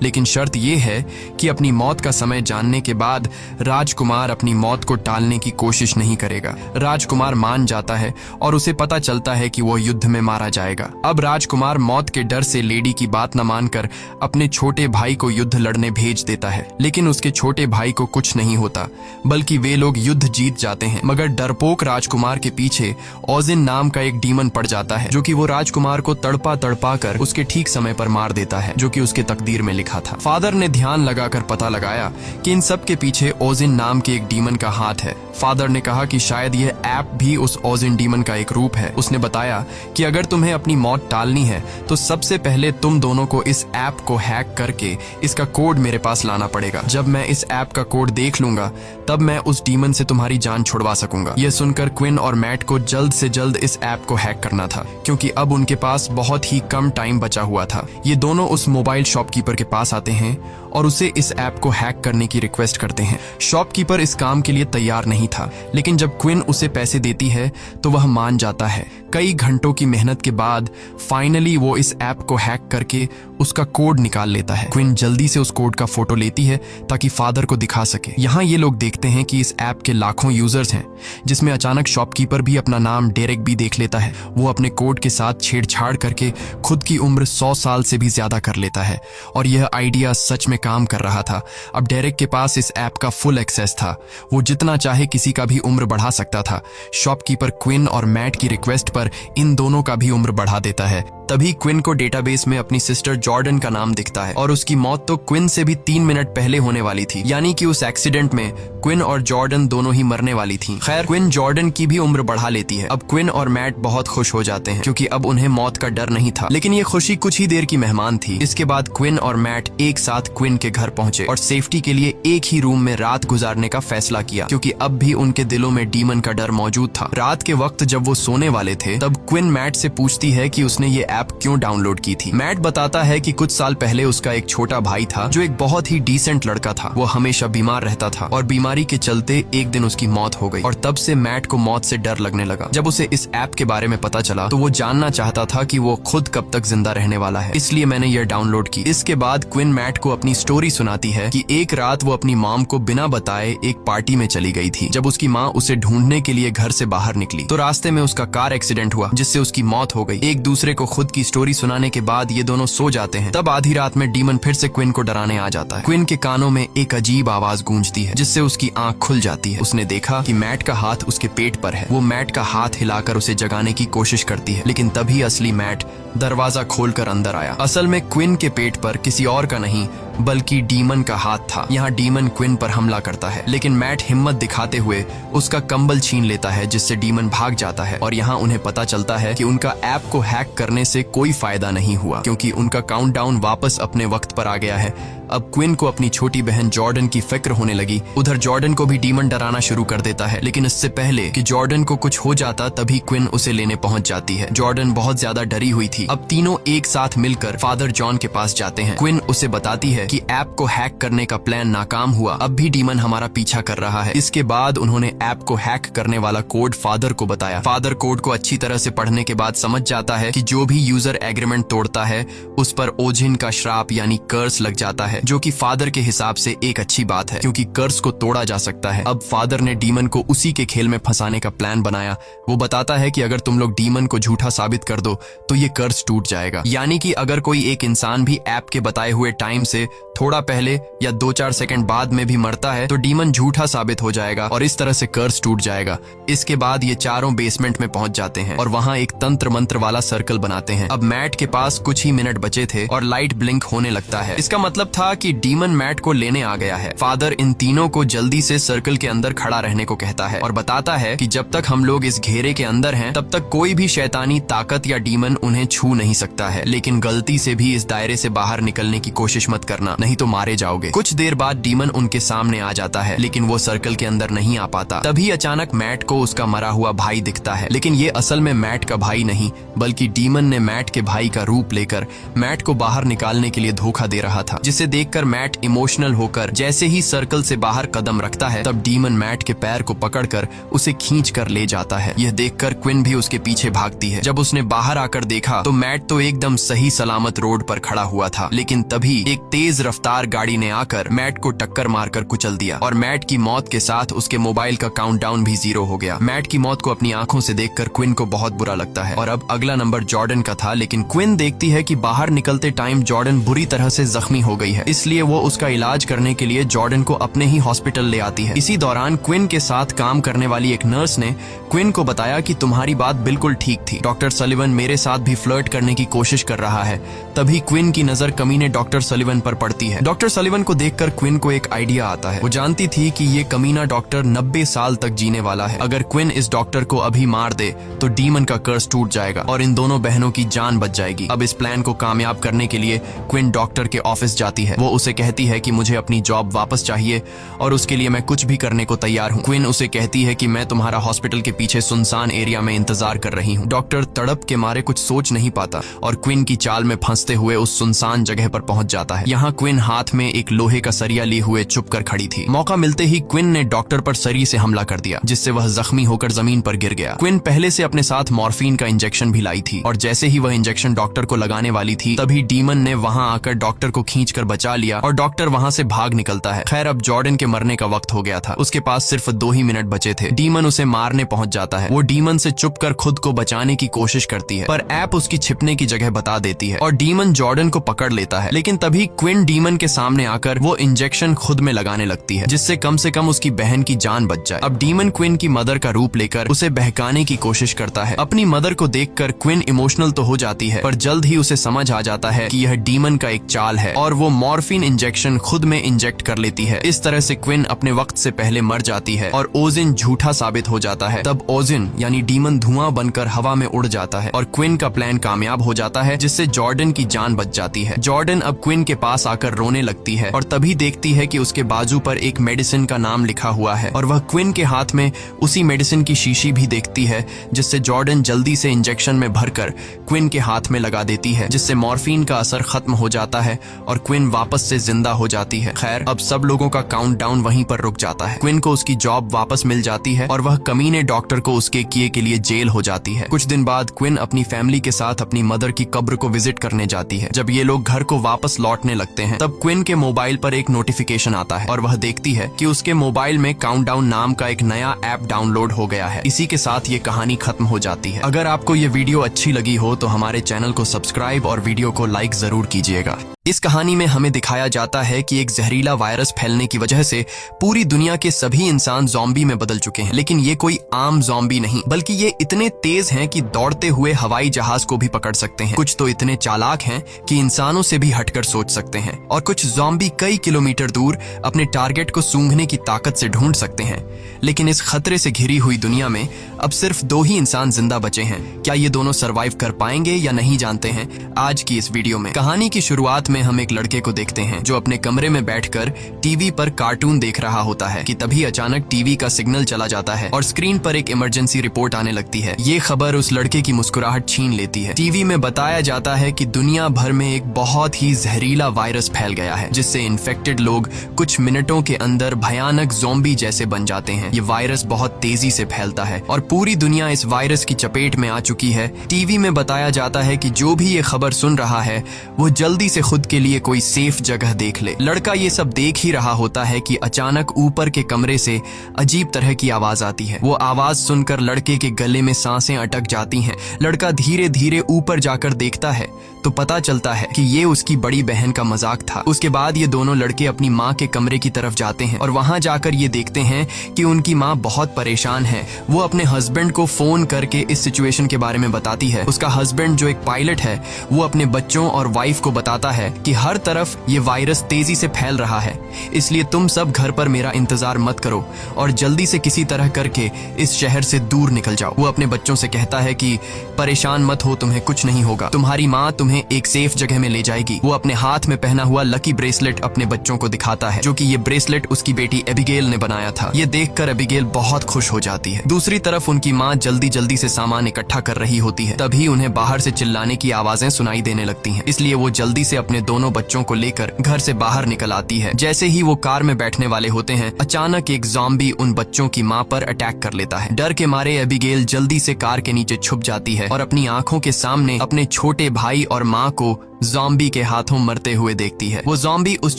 लेकिन शर्त ये है कि अपनी मौत का समय जानने के बाद राजकुमार अपनी मौत को टालने की कोशिश नहीं करेगा। राजकुमार मान जाता है और उसे पता चलता है कि वो युद्ध में मारा जाएगा। अब राजकुमार मौत के डर से लेडी की बात न मानकर अपने छोटे भाई को युद्ध लड़ने भेज देता है, लेकिन उसके छोटे भाई को कुछ नहीं होता, बल्कि वे लोग युद्ध जीत जाते हैं। मगर डरपोक राजकुमार के पीछे ओजिन नाम का एक डीमन पड़ जाता है, जो कि वो राजकुमार को तड़पा तड़पा कर उसके ठीक समय पर मार देता है, जो कि उसके तकदीर में लिखा था। फादर ने ध्यान लगाकर पता लगाया कि इन सब के पीछे ओजिन नाम के एक डीमन का हाथ है। फादर ने कहा कि शायद ये ऐप भी उस ओजिन डीमन का एक रूप है। उसने बताया कि अगर तुम्हें अपनी मौत टालनी है तो सबसे पहले तुम दोनों को इस ऐप को हैक करके इसका कोड मेरे पास लाना पड़ेगा। जब मैं इस ऐप का कोड देख लूंगा तब मैं उस डीमन से तुम्हारी जान छुड़वा सकूंगा। यह सुनकर क्विन और मैट को जल्द से जल्द इस ऐप को हैक करना था, क्योंकि अब उनके पास बहुत ही कम टाइम बचा हुआ था। ये दोनों उस मोबाइल शॉपकीपर के पास आते हैं और उसे इस ऐप को हैक करने की रिक्वेस्ट करते हैं। शॉपकीपर इस काम के लिए तैयार नहीं था, लेकिन जब क्विन उसे पैसे देती है तो वह मान जाता है। कई घंटों की मेहनत के बाद फाइनली वो इस ऐप को हैक करके उसका कोड निकाल लेता है। क्विन जल्दी से उस कोड का फोटो लेती है ताकि फादर को दिखा सके। यहाँ ये लोग देखते हैं कि इस ऐप के लाखों यूजर्स हैं, जिसमें अचानक शॉपकीपर भी अपना नाम डेरेक भी देख लेता है। वो अपने कोड के साथ छेड़छाड़ करके खुद की उम्र 100 साल से भी ज्यादा कर लेता है और यह आइडिया सच में काम कर रहा था। अब डेरेक के पास इस ऐप का फुल एक्सेस था, वो जितना चाहे किसी का भी उम्र बढ़ा सकता था। शॉपकीपर क्विन और मैट की रिक्वेस्ट पर इन दोनों का भी उम्र बढ़ा देता है। तभी क्विन को डेटाबेस में अपनी सिस्टर जॉर्डन का नाम दिखता है और उसकी मौत तो क्विन से भी 3 मिनट पहले होने वाली थी, यानी कि उस एक्सीडेंट में क्विन और जॉर्डन दोनों ही मरने वाली थी। खैर, क्विन जॉर्डन की भी उम्र बढ़ा लेती है। अब क्विन और मैट बहुत खुश हो जाते हैं क्योंकि अब उन्हें मौत का डर नहीं था, लेकिन ये खुशी कुछ ही देर की मेहमान थी। इसके बाद क्विन और मैट एक साथ क्विन के घर पहुंचे और सेफ्टी के लिए एक ही रूम में रात गुजारने का फैसला किया, क्योंकि अब भी उनके दिलों में डीमन का डर मौजूद था। रात के वक्त जब वो सोने वाले थे तब क्विन मैट से पूछती है कि उसने ये ऐप क्यों डाउनलोड की थी। मैट बताता है कि कुछ साल पहले उसका एक छोटा भाई था जो एक बहुत ही डिसेंट लड़का था। वो हमेशा बीमार रहता था और बीमारी के चलते एक दिन उसकी मौत हो गई और तब से मैट को मौत से डर लगने लगा। जब उसे इस ऐप के बारे में पता चला तो वो जानना चाहता था कि वो खुद कब तक जिंदा रहने वाला है, इसलिए मैंने यह डाउनलोड की। इसके बाद क्विन मैट को अपनी स्टोरी सुनाती है कि एक रात वो अपनी मॉम को बिना बताए एक पार्टी में चली गई थी। जब उसकी माँ उसे ढूंढने के लिए घर से बाहर निकली तो रास्ते में उसका कार एक्सीडेंट हुआ जिससे उसकी मौत हो गई। एक दूसरे को खुद की स्टोरी सुनाने के बाद ये दोनों सो जाते हैं। तब आधी रात में डीमन फिर से क्विन को डराने आ जाता है। क्विन के कानों में एक अजीब आवाज गूंजती है जिससे उसकी आंख खुल जाती है। उसने देखा कि मैट का हाथ उसके पेट पर है। वो मैट का हाथ हिलाकर उसे जगाने की कोशिश करती है, लेकिन तभी असली मैट दरवाजा खोलकर अंदर आया। असल में क्विन के पेट पर किसी और का नहीं बल्कि डीमन का हाथ था। यहाँ डीमन क्विन पर हमला करता है, लेकिन मैट हिम्मत दिखाते हुए उसका कंबल छीन लेता है जिससे डीमन भाग जाता है। और यहाँ उन्हें पता चलता है कि उनका ऐप को हैक करने से कोई फायदा नहीं हुआ क्योंकि उनका काउंटडाउन वापस अपने वक्त पर आ गया है। अब क्विन को अपनी छोटी बहन जॉर्डन की फिक्र होने लगी। उधर जॉर्डन को भी डीमन डराना शुरू कर देता है, लेकिन इससे पहले कि जॉर्डन को कुछ हो जाता तभी क्विन उसे लेने पहुंच जाती है। जॉर्डन बहुत ज्यादा डरी हुई थी। अब तीनों एक साथ मिलकर फादर जॉन के पास जाते हैं। क्विन उसे बताती है कि ऐप को हैक करने का प्लान नाकाम हुआ, अब भी डीमन हमारा पीछा कर रहा है। इसके बाद उन्होंने ऐप को हैक करने वाला कोड फादर को बताया। फादर कोड को अच्छी तरह से पढ़ने के बाद समझ जाता है कि जो भी यूजर एग्रीमेंट तोड़ता है उस पर ओजिन का श्राप यानी कर्स लग जाता है, जो कि फादर के हिसाब से एक अच्छी बात है क्योंकि कर्स को तोड़ा जा सकता है। अब फादर ने डीमन को उसी के खेल में फंसाने का प्लान बनाया। वो बताता है कि अगर तुम लोग डीमन को झूठा साबित कर दो तो ये कर्स टूट जाएगा, यानी कि अगर कोई एक इंसान भी ऐप के बताए हुए टाइम से थोड़ा पहले या 2-4 सेकंड बाद में भी मरता है तो डीमन झूठा साबित हो जाएगा और इस तरह से कर्स टूट जाएगा। इसके बाद ये चारों बेसमेंट में पहुंच जाते हैं और वहां एक तंत्र मंत्र वाला सर्कल बनाते हैं। अब मैट के पास कुछ ही मिनट बचे थे और लाइट ब्लिंक होने लगता है। इसका मतलब था कि डीमन मैट को लेने आ गया है। फादर इन तीनों को जल्दी से सर्कल के अंदर खड़ा रहने को कहता है और बताता है कि जब तक हम लोग इस घेरे के अंदर हैं तब तक कोई भी शैतानी ताकत या डीमन उन्हें छू नहीं सकता है, लेकिन गलती से भी इस दायरे से बाहर निकलने की कोशिश मत करना, नहीं तो मारे जाओगे। कुछ देर बाद डीमन उनके सामने आ जाता है, लेकिन वो सर्कल के अंदर नहीं आ पाता। तभी अचानक मैट को उसका मरा हुआ भाई दिखता है, लेकिन ये असल में मैट का भाई नहीं बल्कि डीमन ने मैट के भाई का रूप लेकर मैट को बाहर निकालने के लिए धोखा दे रहा था, जिसे देखकर मैट इमोशनल होकर जैसे ही सर्कल से बाहर कदम रखता है तब डीमन मैट के पैर को पकड़कर उसे खींच कर ले जाता है। यह देखकर क्विन भी उसके पीछे भागती है। जब उसने बाहर आकर देखा तो मैट तो एकदम सही सलामत रोड पर खड़ा हुआ था, लेकिन तभी एक तेज रफ्तार गाड़ी ने आकर मैट को टक्कर मारकर कुचल दिया और मैट की मौत के साथ उसके मोबाइल का काउंटडाउन भी 0 हो गया। मैट की मौत को अपनी आंखों से देखकर क्विन को बहुत बुरा लगता है और अब अगला नंबर जॉर्डन का था, लेकिन क्विन देखती है कि बाहर निकलते टाइम जॉर्डन बुरी तरह से जख्मी हो गई है, इसलिए वो उसका इलाज करने के लिए जॉर्डन को अपने ही हॉस्पिटल ले आती है। इसी दौरान क्विन के साथ काम करने वाली एक नर्स ने क्विन को बताया कि तुम्हारी बात बिल्कुल ठीक थी, डॉक्टर सलिवन मेरे साथ भी फ्लर्ट करने की कोशिश कर रहा है। तभी क्विन की नजर कमीने डॉक्टर सलिवन पर पड़ती है। डॉक्टर सलिवन को देखकर क्विन को एक आइडिया आता है। वो जानती थी कि ये कमीना डॉक्टर 90 साल तक जीने वाला है। अगर क्विन इस डॉक्टर को अभी मार दे तो डीमन का कर्स टूट जाएगा और इन दोनों बहनों की जान बच जाएगी। अब इस प्लान को कामयाब करने के लिए क्विन डॉक्टर के ऑफिस जाती है। वो उसे कहती है कि मुझे अपनी जॉब वापस चाहिए और उसके लिए मैं कुछ भी करने को तैयार हूँ। क्विन उसे कहती है कि मैं तुम्हारा हॉस्पिटल के पीछे सुनसान एरिया में इंतजार कर रही हूँ। डॉक्टर तड़प के मारे कुछ सोच नहीं पाता और क्विन की चाल में फंसते हुए उस सुनसान जगह पर पहुंच जाता है। यहाँ क्विन हाथ में एक लोहे का सरिया लिए हुए चुप कर खड़ी थी। मौका मिलते ही क्विन ने डॉक्टर पर सरी से हमला कर दिया, जिससे वह जख्मी होकर जमीन पर गिर गया। क्विन पहले से अपने साथ मॉर्फिन का इंजेक्शन भी लाई थी और जैसे ही वह इंजेक्शन डॉक्टर को लगाने वाली थी तभी डीमन ने वहां आकर डॉक्टर को खींचकर बचा लिया और डॉक्टर वहां से भाग निकलता है। खैर, अब जॉर्डन के मरने का वक्त हो गया था। उसके पास सिर्फ 2 ही मिनट बचे थे। डीमन उसे मारने पहुंच जाता है। वो डीमन से चुपकर खुद को बचाने की कोशिश करती है, पर ऐप उसकी छिपने की जगह बता देती है और डीमन जॉर्डन को पकड़ लेता है। लेकिन तभी क्विन डीमन के सामने आकर वो इंजेक्शन खुद में लगाने लगती है, जिससे कम से कम उसकी बहन की जान बच जाए। अब डीमन क्विन की मदर का रूप लेकर उसे बहकाने की कोशिश करता है। अपनी मदर को देखकर क्विन इमोशनल तो हो जाती है, पर जल्द ही उसे समझ आ जाता है कि यह डीमन का एक चाल है और वो मॉर्फिन इंजेक्शन खुद में इंजेक्ट कर लेती है। इस तरह से क्विन अपने वक्त से पहले मर जाती है और ओजिन झूठा साबित हो जाता है। तब ओजिन यानी डीमन धुआं बनकर हवा में उड़ जाता है और क्विन का प्लान कामयाब हो जाता है, जिससे जॉर्डन की जान बच जाती है। जॉर्डन अब क्विन के पास आकर रोने लगती है और तभी देखती है कि उसके बाजू पर एक मेडिसिन का नाम लिखा हुआ है और वह क्विन के हाथ में उसी मेडिसिन की शीशी भी देखती है, जिससे जॉर्डन जल्दी से इंजेक्शन में भरकर क्विन के हाथ में लगा देती है, जिससे मॉर्फिन का असर खत्म हो जाता है और क्विन वापस से जिंदा हो जाती है। खैर, अब सब लोगों का काउंटडाउन वहीं पर रुक जाता है। क्विन को उसकी जॉब वापस मिल जाती है और वह कमीने डॉक्टर को उसके किए के लिए जेल हो जाती है। कुछ दिन बाद क्विन अपनी फैमिली के साथ अपनी मदर की कब्र को विजिट करने जाती है। जब ये लोग घर को वापस लौटने लगते हैं, तब क्विन के मोबाइल पर एक नोटिफिकेशन आता है और वह देखती है कि उसके मोबाइल में काउंटडाउन नाम का एक नया ऐप डाउनलोड हो गया है। इसी के साथ ये कहानी खत्म हो जाती है। अगर आपको ये वीडियो अच्छी लगी हो तो हमारे चैनल को सब्सक्राइब और वीडियो को लाइक जरूर कीजिएगा। इस कहानी में हमें दिखाया जाता है कि एक जहरीला वायरस फैलने की वजह से पूरी दुनिया के सभी इंसान ज़ॉम्बी में बदल चुके हैं, लेकिन ये कोई आम ज़ॉम्बी नहीं, बल्कि ये इतने तेज हैं कि दौड़ते हुए हवाई जहाज को भी पकड़ सकते हैं। कुछ तो इतने चालाक हैं कि इंसानों से भी हटकर सोच सकते हैं और कुछ ज़ॉम्बी कई किलोमीटर दूर अपने टारगेट को सूंघने की ताकत से ढूंढ सकते हैं। लेकिन इस खतरे से घिरी हुई दुनिया में अब सिर्फ 2 ही इंसान जिंदा बचे हैं। क्या ये दोनों सरवाइव कर पाएंगे या नहीं, जानते हैं आज की इस वीडियो में। कहानी की शुरुआत में हम एक लड़के को देखते हैं जो अपने कमरे में बैठकर टीवी पर कार्टून देख रहा होता है कि तभी अचानक टीवी का सिग्नल चला जाता है और स्क्रीन पर एक इमरजेंसी रिपोर्ट आने लगती है। ये खबर उस लड़के की मुस्कुराहट छीन लेती है। टीवी में बताया जाता है कि दुनिया भर में एक बहुत ही जहरीला वायरस फैल गया है, जिससे इन्फेक्टेड लोग कुछ मिनटों के अंदर भयानक ज़ॉम्बी जैसे बन जाते हैं। ये वायरस बहुत तेजी से फैलता है और पूरी दुनिया इस वायरस की चपेट में आ चुकी है। टीवी में बताया जाता है कि जो भी ये खबर सुन रहा है वो जल्दी से खुद के लिए कोई सेफ जगह देख ले। लड़का ये सब देख ही रहा होता है कि अचानक ऊपर के कमरे से अजीब तरह की आवाज आती है। वो आवाज सुनकर लड़के के गले में सांसें अटक जाती हैं। लड़का धीरे धीरे ऊपर जाकर देखता है तो पता चलता है कि ये उसकी बड़ी बहन का मजाक था। उसके बाद ये दोनों लड़के अपनी माँ के कमरे की तरफ जाते हैं और वहां जाकर ये देखते हैं कि उनकी माँ बहुत परेशान है। वो अपने हस्बैंड को फोन करके इस सिचुएशन के बारे में बताती है। उसका हस्बैंड जो एक पायलट है, वो अपने बच्चों और वाइफ को बताता है कि हर तरफ ये वायरस तेजी से फैल रहा है, इसलिए तुम सब घर पर मेरा इंतजार मत करो और जल्दी से किसी तरह करके इस शहर से दूर निकल जाओ। वो अपने बच्चों से कहता है कि परेशान मत हो, तुम्हें कुछ नहीं होगा, तुम्हारी माँ तुम्हें एक सेफ जगह में ले जाएगी। वो अपने हाथ में पहना हुआ लकी ब्रेसलेट अपने बच्चों को दिखाता है, जो कि ये ब्रेसलेट उसकी बेटी एबिगेल ने बनाया था। ये देखकर एबिगेल बहुत खुश हो जाती है। दूसरी तरफ उनकी माँ जल्दी जल्दी से सामान इकट्ठा कर रही होती है। तभी उन्हें बाहर से चिल्लाने की आवाजें सुनाई देने लगती हैं, इसलिए वो जल्दी से अपने दोनों बच्चों को लेकर घर से बाहर निकल आती है। जैसे ही वो कार में बैठने वाले होते हैं, अचानक एक ज़ॉम्बी उन बच्चों की माँ पर अटैक कर लेता है। डर के मारे एबिगेल जल्दी से कार के नीचे छुप जाती है और अपनी आंखों के सामने अपने छोटे भाई और माँ को ज़ॉम्बी के हाथों मरते हुए देखती है। वो ज़ॉम्बी उस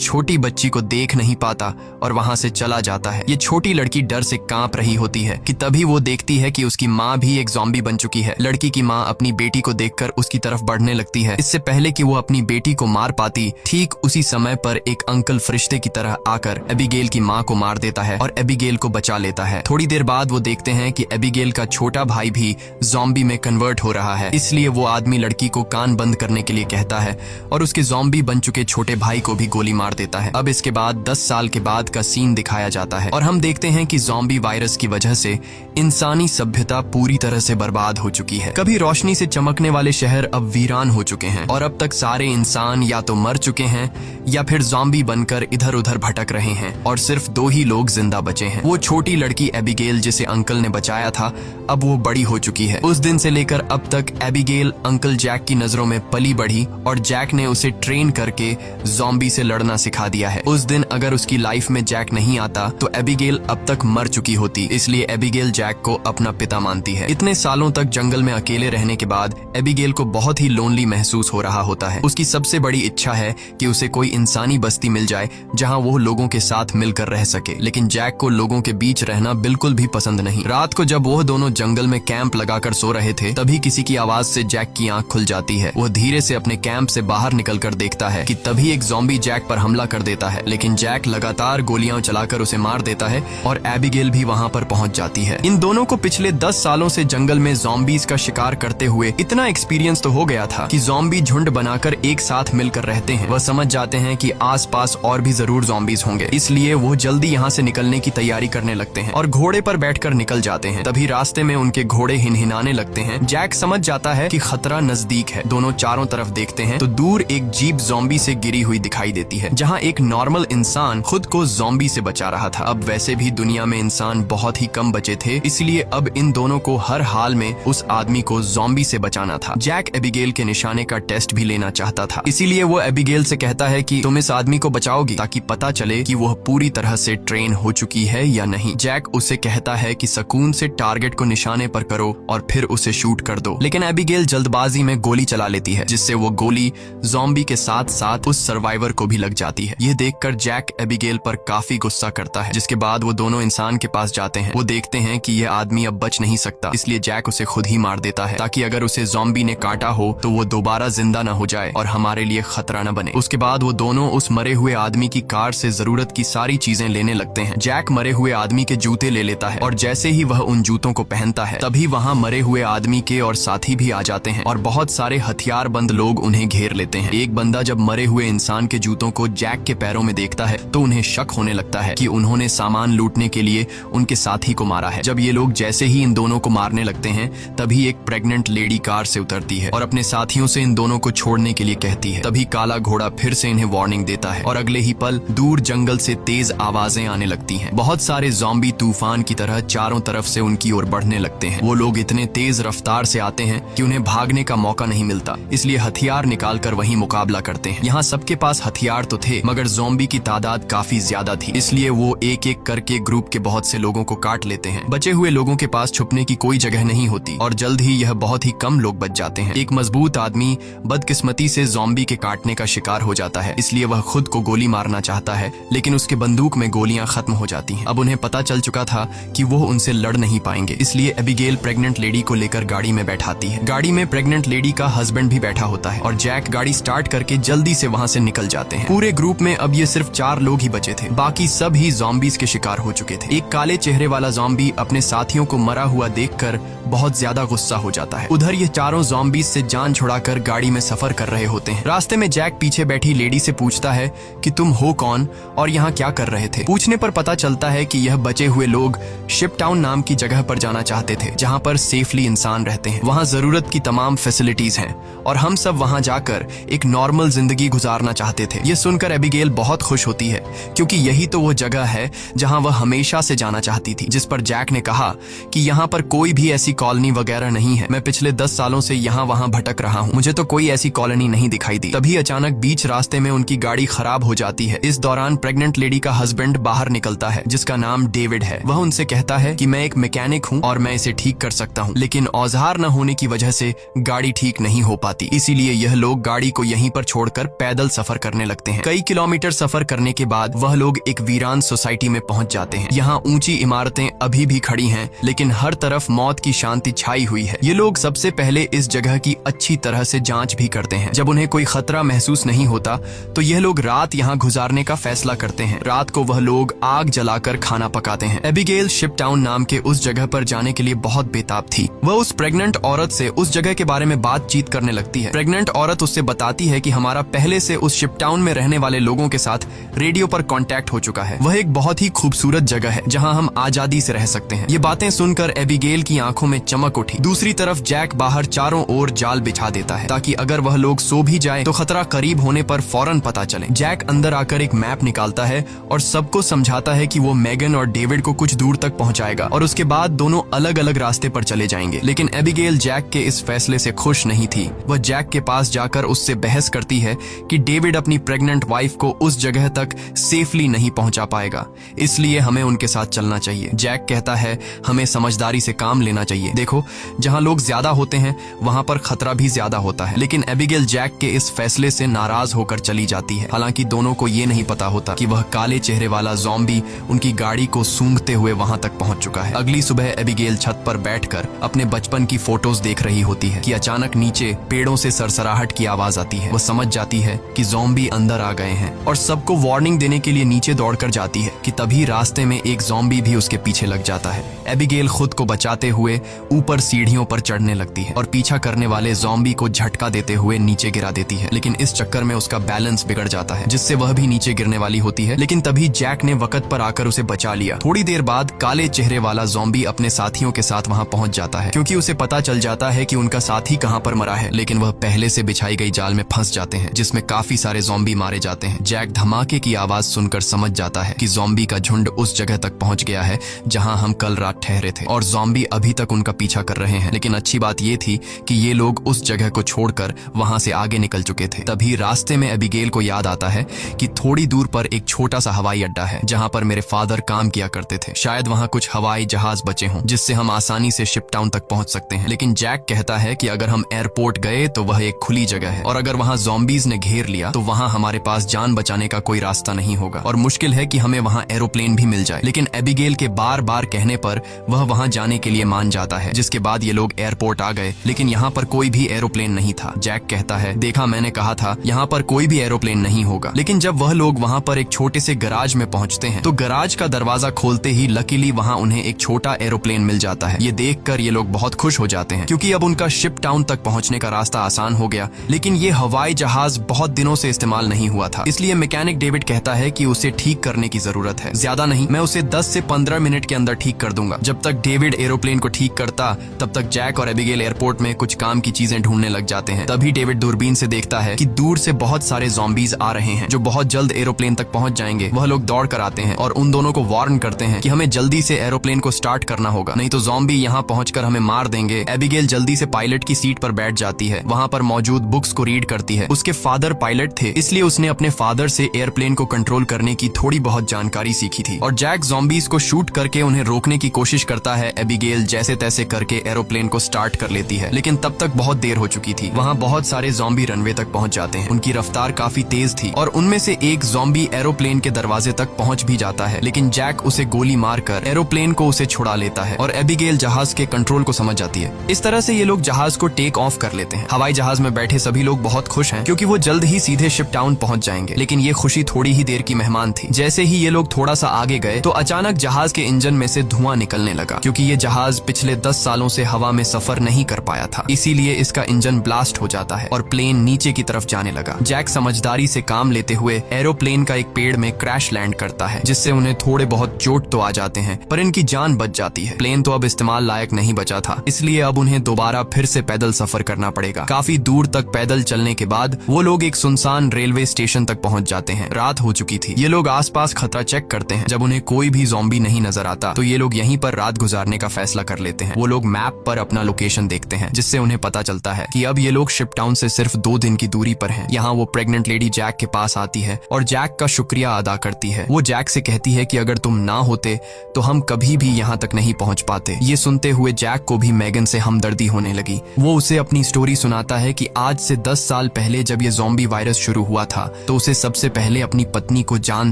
छोटी बच्ची को देख नहीं पाता और वहां से चला जाता है। ये छोटी लड़की डर से कांप रही होती है कि तभी वो देखती है कि उसकी माँ भी एक ज़ॉम्बी बन चुकी है। लड़की की माँ अपनी बेटी को देखकर उसकी तरफ बढ़ने लगती है। इससे पहले कि वो अपनी बेटी को मार पाती, ठीक उसी समय पर एक अंकल फरिश्ते की तरह आकर एबिगेल की माँ को मार देता है और एबिगेल को बचा लेता है। थोड़ी देर बाद वो देखते हैं कि एबिगेल का छोटा भाई भी ज़ॉम्बी में कन्वर्ट हो रहा है, इसलिए वो आदमी लड़की को कान बंद करने के लिए कहता है और उसके ज़ॉम्बी बन चुके छोटे भाई को भी गोली मार देता है। अब इसके बाद 10 साल के बाद का सीन दिखाया जाता है और हम देखते हैं कि ज़ॉम्बी वायरस की वजह से इंसानी सभ्यता पूरी तरह से बर्बाद हो चुकी है। कभी रोशनी से चमकने वाले शहर अब वीरान हो चुके हैं और अब तक सारे इंसान या तो मर चुके हैं या फिर ज़ॉम्बी बनकर इधर उधर भटक रहे हैं और सिर्फ 2 ही लोग जिंदा बचे हैं। वो छोटी लड़की एबिगेल जिसे अंकल ने बचाया था, अब वो बड़ी हो चुकी है। उस दिन से लेकर अब तक एबिगेल अंकल जैक की नजरों में पली बढ़ी और जैक ने उसे ट्रेन करके ज़ॉम्बी से लड़ना सिखा दिया है। उस दिन अगर उसकी लाइफ में जैक नहीं आता तो एबिगेल अब तक मर चुकी होती, इसलिए एबिगेल जैक को अपना पिता मानती है। इतने सालों तक जंगल में अकेले रहने के बाद एबिगेल को बहुत ही लोनली महसूस हो रहा होता है। उसकी सबसे बड़ी इच्छा है कि उसे कोई इंसानी बस्ती मिल जाए जहां वो लोगों के साथ मिलकर रह सके, लेकिन जैक को लोगों के बीच रहना बिल्कुल भी पसंद नहीं। रात को जब वो दोनों जंगल में कैंप लगाकर सो रहे थे, तभी किसी की आवाज से जैक की आंख खुल जाती है। वो धीरे से अपने कैंप से बाहर निकलकर देखता है कि तभी एक ज़ॉम्बी जैक पर हमला कर देता है, लेकिन जैक लगातार गोलियां चलाकर उसे मार देता है और एबिगेल भी वहां पर पहुंच जाती है। इन दोनों को पिछले 10 सालों से जंगल में ज़ॉम्बीज का शिकार करते हुए इतना एक्सपीरियंस तो हो गया था कि ज़ॉम्बी झुंड बनाकर एक साथ मिलकर रहते हैं। वह समझ जाते हैं कि आसपास और भी जरूर ज़ॉम्बीज होंगे, इसलिए वो जल्दी यहाँ से निकलने की तैयारी करने लगते हैं और घोड़े पर बैठकर निकल जाते हैं। तभी रास्ते में उनके घोड़े हिनहिनाने लगते हैं। जैक समझ जाता है कि खतरा नजदीक है। दोनों चारों तरफ देखते हैं तो दूर एक जीप ज़ॉम्बी से गिरी हुई दिखाई देती है, जहाँ एक नॉर्मल इंसान खुद को ज़ॉम्बी से बचा रहा था। अब वैसे भी दुनिया में इंसान बहुत ही कम बचे थे, इसलिए अब इन दोनों को हर हाल में उस आदमी को ज़ॉम्बी से बचाना था। जैक एबिगेल के निशाने का टेस्ट भी लेना चाहता था, इसीलिए वो एबिगेल से कहता है कि तुम इस आदमी को बचाओगी ताकि पता चले कि वह पूरी तरह से ट्रेन हो चुकी है या नहीं। जैक उसे कहता है कि सुकून से टारगेट को निशाने पर करो और फिर उसे शूट कर दो, लेकिन एबिगेल जल्दबाजी में गोली चला लेती है, जिससे वो गोली ज़ॉम्बी के साथ साथ उस सर्वाइवर को भी लग जाती है। ये देखकर जैक एबिगेल पर काफी गुस्सा करता है, जिसके बाद वो दोनों इंसान के पास जाते हैं। वो देखते हैं कि यह आदमी अब बच नहीं सकता, इसलिए जैक उसे खुद ही मार देता है ताकि अगर उसे ज़ॉम्बी ने काटा हो तो वो दोबारा जिंदा न हो जाए और हमारे लिए खतरा न बने। उसके बाद वो दोनों उस मरे हुए आदमी की कार से जरूरत की सारी चीजें लेने लगते हैं। जैक मरे हुए आदमी के जूते ले लेता है और जैसे ही वह उन जूतों को पहनता है तभी वहाँ मरे हुए आदमी के और साथी भी आ जाते हैं और बहुत सारे हथियारबंद लोग उन्हें घेर लेते हैं। एक बंदा जब मरे हुए इंसान के जूतों को जैक के पैरों में देखता है तो उन्हें शक होने लगता है कि उन्होंने सामान लूटने के लिए उनके साथी को मारा है। जब ये लोग जैसे ही इन दोनों को मारने लगते हैं तभी एक प्रेग्नेंट लेडी कार से उतरती है और अपने साथियों से इन दोनों को छोड़ने के लिए कहती है। तभी काला घोड़ा फिर से इन्हें वार्निंग देता है और अगले ही पल दूर जंगल से तेज आवाजें आने लगती हैं। बहुत सारे ज़ॉम्बी तूफान की तरह चारों तरफ से उनकी ओर बढ़ने लगते हैं। वो लोग इतने तेज रफ्तार से आते हैं कि उन्हें भागने का मौका नहीं मिलता, इसलिए हथियार निकालकर वहीं मुकाबला करते हैं। यहाँ सबके पास हथियार तो थे मगर ज़ॉम्बी की तादाद काफी ज्यादा थी, इसलिए वो एक एक करके ग्रुप के बहुत से लोगों को काट लेते हैं। बचे हुए लोगों के पास छुपने की कोई जगह नहीं होती और जल्द ही यह बहुत ही कम लोग बच जाते हैं। एक मजबूत आदमी बदकिस्मती से ज़ॉम्बी के काटने का शिकार हो जाता है, इसलिए वह खुद को गोली मारना चाहता है, लेकिन उसके बंदूक में गोलियां खत्म हो जाती हैं। अब उन्हें पता चल चुका था कि वो उनसे लड़ नहीं पाएंगे, इसलिए एबिगेल प्रेग्नेंट लेडी को लेकर गाड़ी में बैठाती है। गाड़ी में प्रेग्नेंट लेडी का हस्बैंड भी बैठा होता है और जैक गाड़ी स्टार्ट करके जल्दी से वहाँ से निकल जाते हैं। पूरे ग्रुप में अब ये सिर्फ 4 लोग ही बचे थे, बाकी सब ही ज़ॉम्बीज के शिकार हो चुके थे। एक काले चेहरे वाला ज़ॉम्बी अपने साथियों को मरा हुआ देखकर बहुत ज्यादा गुस्सा हो जाता है। उधर ये चारों ज़ॉम्बीज से जान छुड़ाकर गाड़ी में सफर कर रहे होते हैं। रास्ते में जैक पीछे बैठी लेडी से पूछता है कि तुम हो कौन और यहाँ क्या कर रहे थे। पूछने पर पता चलता है कि यह बचे हुए लोग शिप टाउन नाम की जगह पर जाना चाहते थे, जहाँ पर सेफली इंसान रहते हैं। वहाँ जरूरत की तमाम फैसिलिटीज हैं और हम सब वहाँ जाकर एक नॉर्मल जिंदगी गुजारना चाहते थे। ये सुनकर एबिगेल बहुत खुश होती है क्योंकि यही तो वो जगह है जहाँ वह हमेशा से जाना चाहती थी। जिस पर जैक ने कहा कि यहाँ पर कोई भी ऐसी कॉलोनी वगैरह नहीं है। मैं पिछले 10 सालों से यहाँ वहाँ भटक रहा हूँ, मुझे तो कोई ऐसी कॉलोनी नहीं दिखाई दी। तभी अचानक बीच रास्ते में उनकी गाड़ी खराब हो जाती है। इस दौरान प्रेग्नेंट लेडी का हस्बैंड बाहर निकलता है, जिसका नाम डेविड है। वह उनसे कहता है कि मैं एक मैकेनिक हूँ और मैं इसे ठीक कर सकता हूँ, लेकिन औजार न होने की वजह से गाड़ी ठीक नहीं हो पाती। इसीलिए यह लोग गाड़ी को यहीं पर छोड़कर पैदल सफर करने लगते हैं। कई किलोमीटर सफर करने के बाद वह लोग एक वीरान सोसाइटी में पहुंच जाते हैं। यहाँ ऊंची इमारतें अभी भी खड़ी हैं, लेकिन हर तरफ मौत की शांति छाई हुई है। ये लोग सबसे पहले इस जगह की अच्छी तरह से जांच भी करते हैं। जब उन्हें कोई खतरा महसूस नहीं होता तो यह लोग रात यहाँ गुजारने का फैसला करते हैं। रात को वह लोग आग जलाकर खाना पकाते हैं। एबिगेल शिप टाउन नाम के उस जगह पर जाने के लिए बहुत बेताब थी। वह उस प्रेग्नेंट औरत से उस जगह के बारे में बातचीत करने लगती है। प्रेग्नेंट औरत उससे बताती है कि हमारा पहले से उस शिप टाउन में रहने वाले लोगों के साथ रेडियो पर कांटेक्ट हो चुका है। वह एक बहुत ही खूबसूरत जगह है जहां हम आजादी से रह सकते हैं। ये बातें सुनकर एबिगेल की आंखों में चमक उठी। दूसरी तरफ जैक बाहर चारों ओर जाल बिछा देता है ताकि अगर वह लोग सो भी जाएं तो खतरा करीब होने पर फौरन पता चले। जैक अंदर आकर एक मैप निकालता है और सबको समझाता है कि वो मेगन और डेविड को कुछ दूर तक पहुंचाएगा और उसके बाद दोनों अलग अलग रास्ते पर चले जाएंगे। लेकिन एबिगेल जैक के इस फैसले से खुश नहीं थी। वह जैक के पास जाकर उससे बहस करती है कि डेविड अपनी प्रेग्नेंट वाइफ को उस जगह तक सेफली नहीं पहुंचा पाएगा, इसलिए हमें उनके साथ चलना चाहिए। जैक कहता है हमें समझदारी से काम लेना चाहिए। देखो, जहां लोग ज्यादा होते हैं वहां पर खतरा भी ज्यादा होता है। लेकिन एबिगेल जैक के इस फैसले से नाराज होकर चली जाती है। हालांकि दोनों को ये नहीं पता होता कि वह काले चेहरे वाला ज़ॉम्बी उनकी गाड़ी को सूंघते हुए वहां तक पहुंच चुका है। अगली सुबह एबिगेल छत पर बैठकर अपने बचपन की फोटोज देख रही होती है कि अचानक नीचे पेड़ों से सरसराहट की आवाज आती है। वो समझ जाती है कि ज़ॉम्बी अंदर आ गए हैं और सबको वार्निंग देने के लिए नीचे दौड़कर जाती है कि तभी रास्ते में एक ज़ॉम्बी भी उसके पीछे लग जाता है। एबिगेल खुद को बचाते हुए ऊपर सीढ़ियों पर चढ़ने लगती है और पीछा करने वाले ज़ॉम्बी को झटका देते हुए नीचे गिरा देती है, लेकिन इस चक्कर में उसका बैलेंस बिगड़ जाता है जिससे वह भी नीचे गिरने वाली होती है। लेकिन तभी जैक ने वक्त पर आकर उसे बचा लिया। थोड़ी देर बाद काले चेहरे वाला ज़ॉम्बी अपने साथियों के साथ वहां पहुंच जाता है क्योंकि उसे पता चल जाता है कि उनका साथी कहां पर मरा है, लेकिन वह पहले से बिछाई गई जाल में फंस जाते हैं जिसमें काफी सारे ज़ॉम्बी मारे जाते हैं। जैक धमाके की आवाज सुनकर समझ जाता है कि ज़ॉम्बी का झुंड उस जगह तक पहुंच गया है जहां हम कल रात ठहरे थे और ज़ॉम्बी अभी तक उनका पीछा कर रहे हैं। लेकिन अच्छी बात यह थी कि ये लोग उस जगह को छोड़कर वहां से आगे निकल चुके थे। तभी रास्ते में एबिगेल को याद आता है कि थोड़ी दूर पर एक छोटा सा हवाई अड्डा है जहां पर मेरे फादर काम किया करते थे। शायद वहां कुछ हवाई जहाज बचे हों जिससे हम आसानी से शिप टाउन तक पहुंच सकते हैं। लेकिन जैक कहता है कि अगर हम एयरपोर्ट गए तो वह एक खुली जगह है और अगर वहां ज़ॉम्बीज ने घेर लिया तो वहां हमारे पास जान बचाने का कोई रास्ता नहीं होगा और मुश्किल है कि हमें वहां एरोप्लेन भी मिल जाए। लेकिन एबिगेल के बार बार कहने पर वह वहां जाने के लिए मान जाता है, जिसके बाद ये लोग एयरपोर्ट आ गए लेकिन यहाँ पर कोई भी एरोप्लेन नहीं था। जैक कहता है, देखा, मैंने कहा था यहाँ पर कोई भी एरोप्लेन नहीं होगा। लेकिन जब वह लोग वहां पर एक छोटे से गराज में पहुंचते हैं तो गराज का दरवाजा खोलते ही लकीली वहां उन्हें एक छोटा एरोप्लेन मिल जाता है। ये देखकर ये लोग बहुत खुश हो जाते हैं क्योंकि अब उनका शिप टाउन तक पहुंचने का रास्ता आसान हो गया। लेकिन ये हवाई जहाज बहुत दिनों से इस्तेमाल नहीं हुआ था, इसलिए मैकेनिक डेविड कहता है कि उसे ठीक करने की जरूरत है। ज्यादा नहीं, मैं उसे 10 से 15 मिनट के अंदर ठीक कर दूंगा। जब तक डेविड एरोप्लेन को ठीक करता तब तक जैक और एबिगेल एयरपोर्ट में कुछ काम की चीजें ढूंढने लग जाते हैं। तभी डेविड दूरबीन से देखता है कि दूर से बहुत सारे ज़ॉम्बीज आ रहे हैं जो बहुत जल्द एरोप्लेन तक पहुंच जाएंगे। वह लोग दौड़ कर आते हैं और उन दोनों को वार्न करते हैं कि हमें जल्दी से एरोप्लेन को स्टार्ट करना होगा, नहीं तो ज़ॉम्बी यहाँ पहुंचकर हमें मार देंगे। एबिगेल जल्दी से पायलट की सीट पर बैठ जाती है, वहां पर मौजूद बुक्स को रीड करती है। उसके फादर पायलट थे, इसलिए उसने अपने फादर से एयरप्लेन को कंट्रोल करने की थोड़ी बहुत जानकारी सीखी थी। और जैक ज़ॉम्बीज को शूट करके उन्हें रोकने की कोशिश करता है। एबिगेल जैसे तैसे करके एरोप्लेन को स्टार्ट कर लेती है, लेकिन तब तक बहुत देर हो चुकी थी। वहाँ बहुत सारे ज़ॉम्बी रनवे तक पहुंच जाते हैं। उनकी रफ्तार काफी तेज थी और उनमें से एक ज़ॉम्बी एरोप्लेन के दरवाजे तक पहुंच भी जाता है, लेकिन जैक उसे गोली मारकर एरोप्लेन को उसे छुड़ा लेता है और एबिगेल जहाज के कंट्रोल को समझ जाती है। इस तरह से ये लोग जहाज को टेक ऑफ कर लेते हैं। हवाई जहाज में बैठे सभी लोग बहुत खुश हैं क्योंकि वो जल्द ही सीधे शिप टाउन पहुंच जाएंगे। लेकिन ये खुशी थोड़ी ही देर की मेहमान थी। जैसे ही ये लोग थोड़ा सा आगे गए तो अचानक जहाज के इंजन में से धुआं निकलने लगा क्योंकि ये जहाज पिछले 10 सालों से हवा में सफर नहीं कर पाया था, इसीलिए इसका इंजन ब्लास्ट हो जाता है और प्लेन नीचे की तरफ जाने लगा। जैक समझदारी से काम लेते हुए एरोप्लेन का एक पेड़ में क्रैश लैंड करता है, जिससे उन्हें थोड़े बहुत चोट तो आ जाते हैं पर इनकी जान बच जाती है। प्लेन तो अब इस्तेमाल लायक नहीं बचा था, इसलिए अब उन्हें दोबारा फिर से पैदल सफर करना पड़ेगा। काफी दूर तक पैदल चलने के बाद वो लोग एक सुनसान रेलवे स्टेशन तक पहुंच जाते हैं। रात हो चुकी थी। ये लोग आसपास खतरा चेक करते हैं। जब उन्हें कोई भी ज़ॉम्बी नहीं नजर आता तो ये लोग यहीं पर रात गुजारने का फैसला कर लेते हैं। वो लोग मैप पर अपना लोकेशन देखते हैं, जिससे उन्हें पता चलता है कि अब ये लोग शिप टाउन से सिर्फ 2 दिन की दूरी पर हैं। यहाँ वो प्रेग्नेंट लेडी जैक के पास आती है और जैक का शुक्रिया अदा करती है। वो जैक से कहती है कि अगर तुम ना होते तो हम कभी भी यहाँ तक नहीं पहुँच पाते। ये सुनते हुए जैक को भी मैगन से हमदर्दी होने लगी। वो उसे अपनी स्टोरी सुनाता है कि आज से 10 साल पहले जब ये ज़ॉम्बी वायरस शुरू हुआ था तो उसे सबसे पहले अपनी पत्नी को जान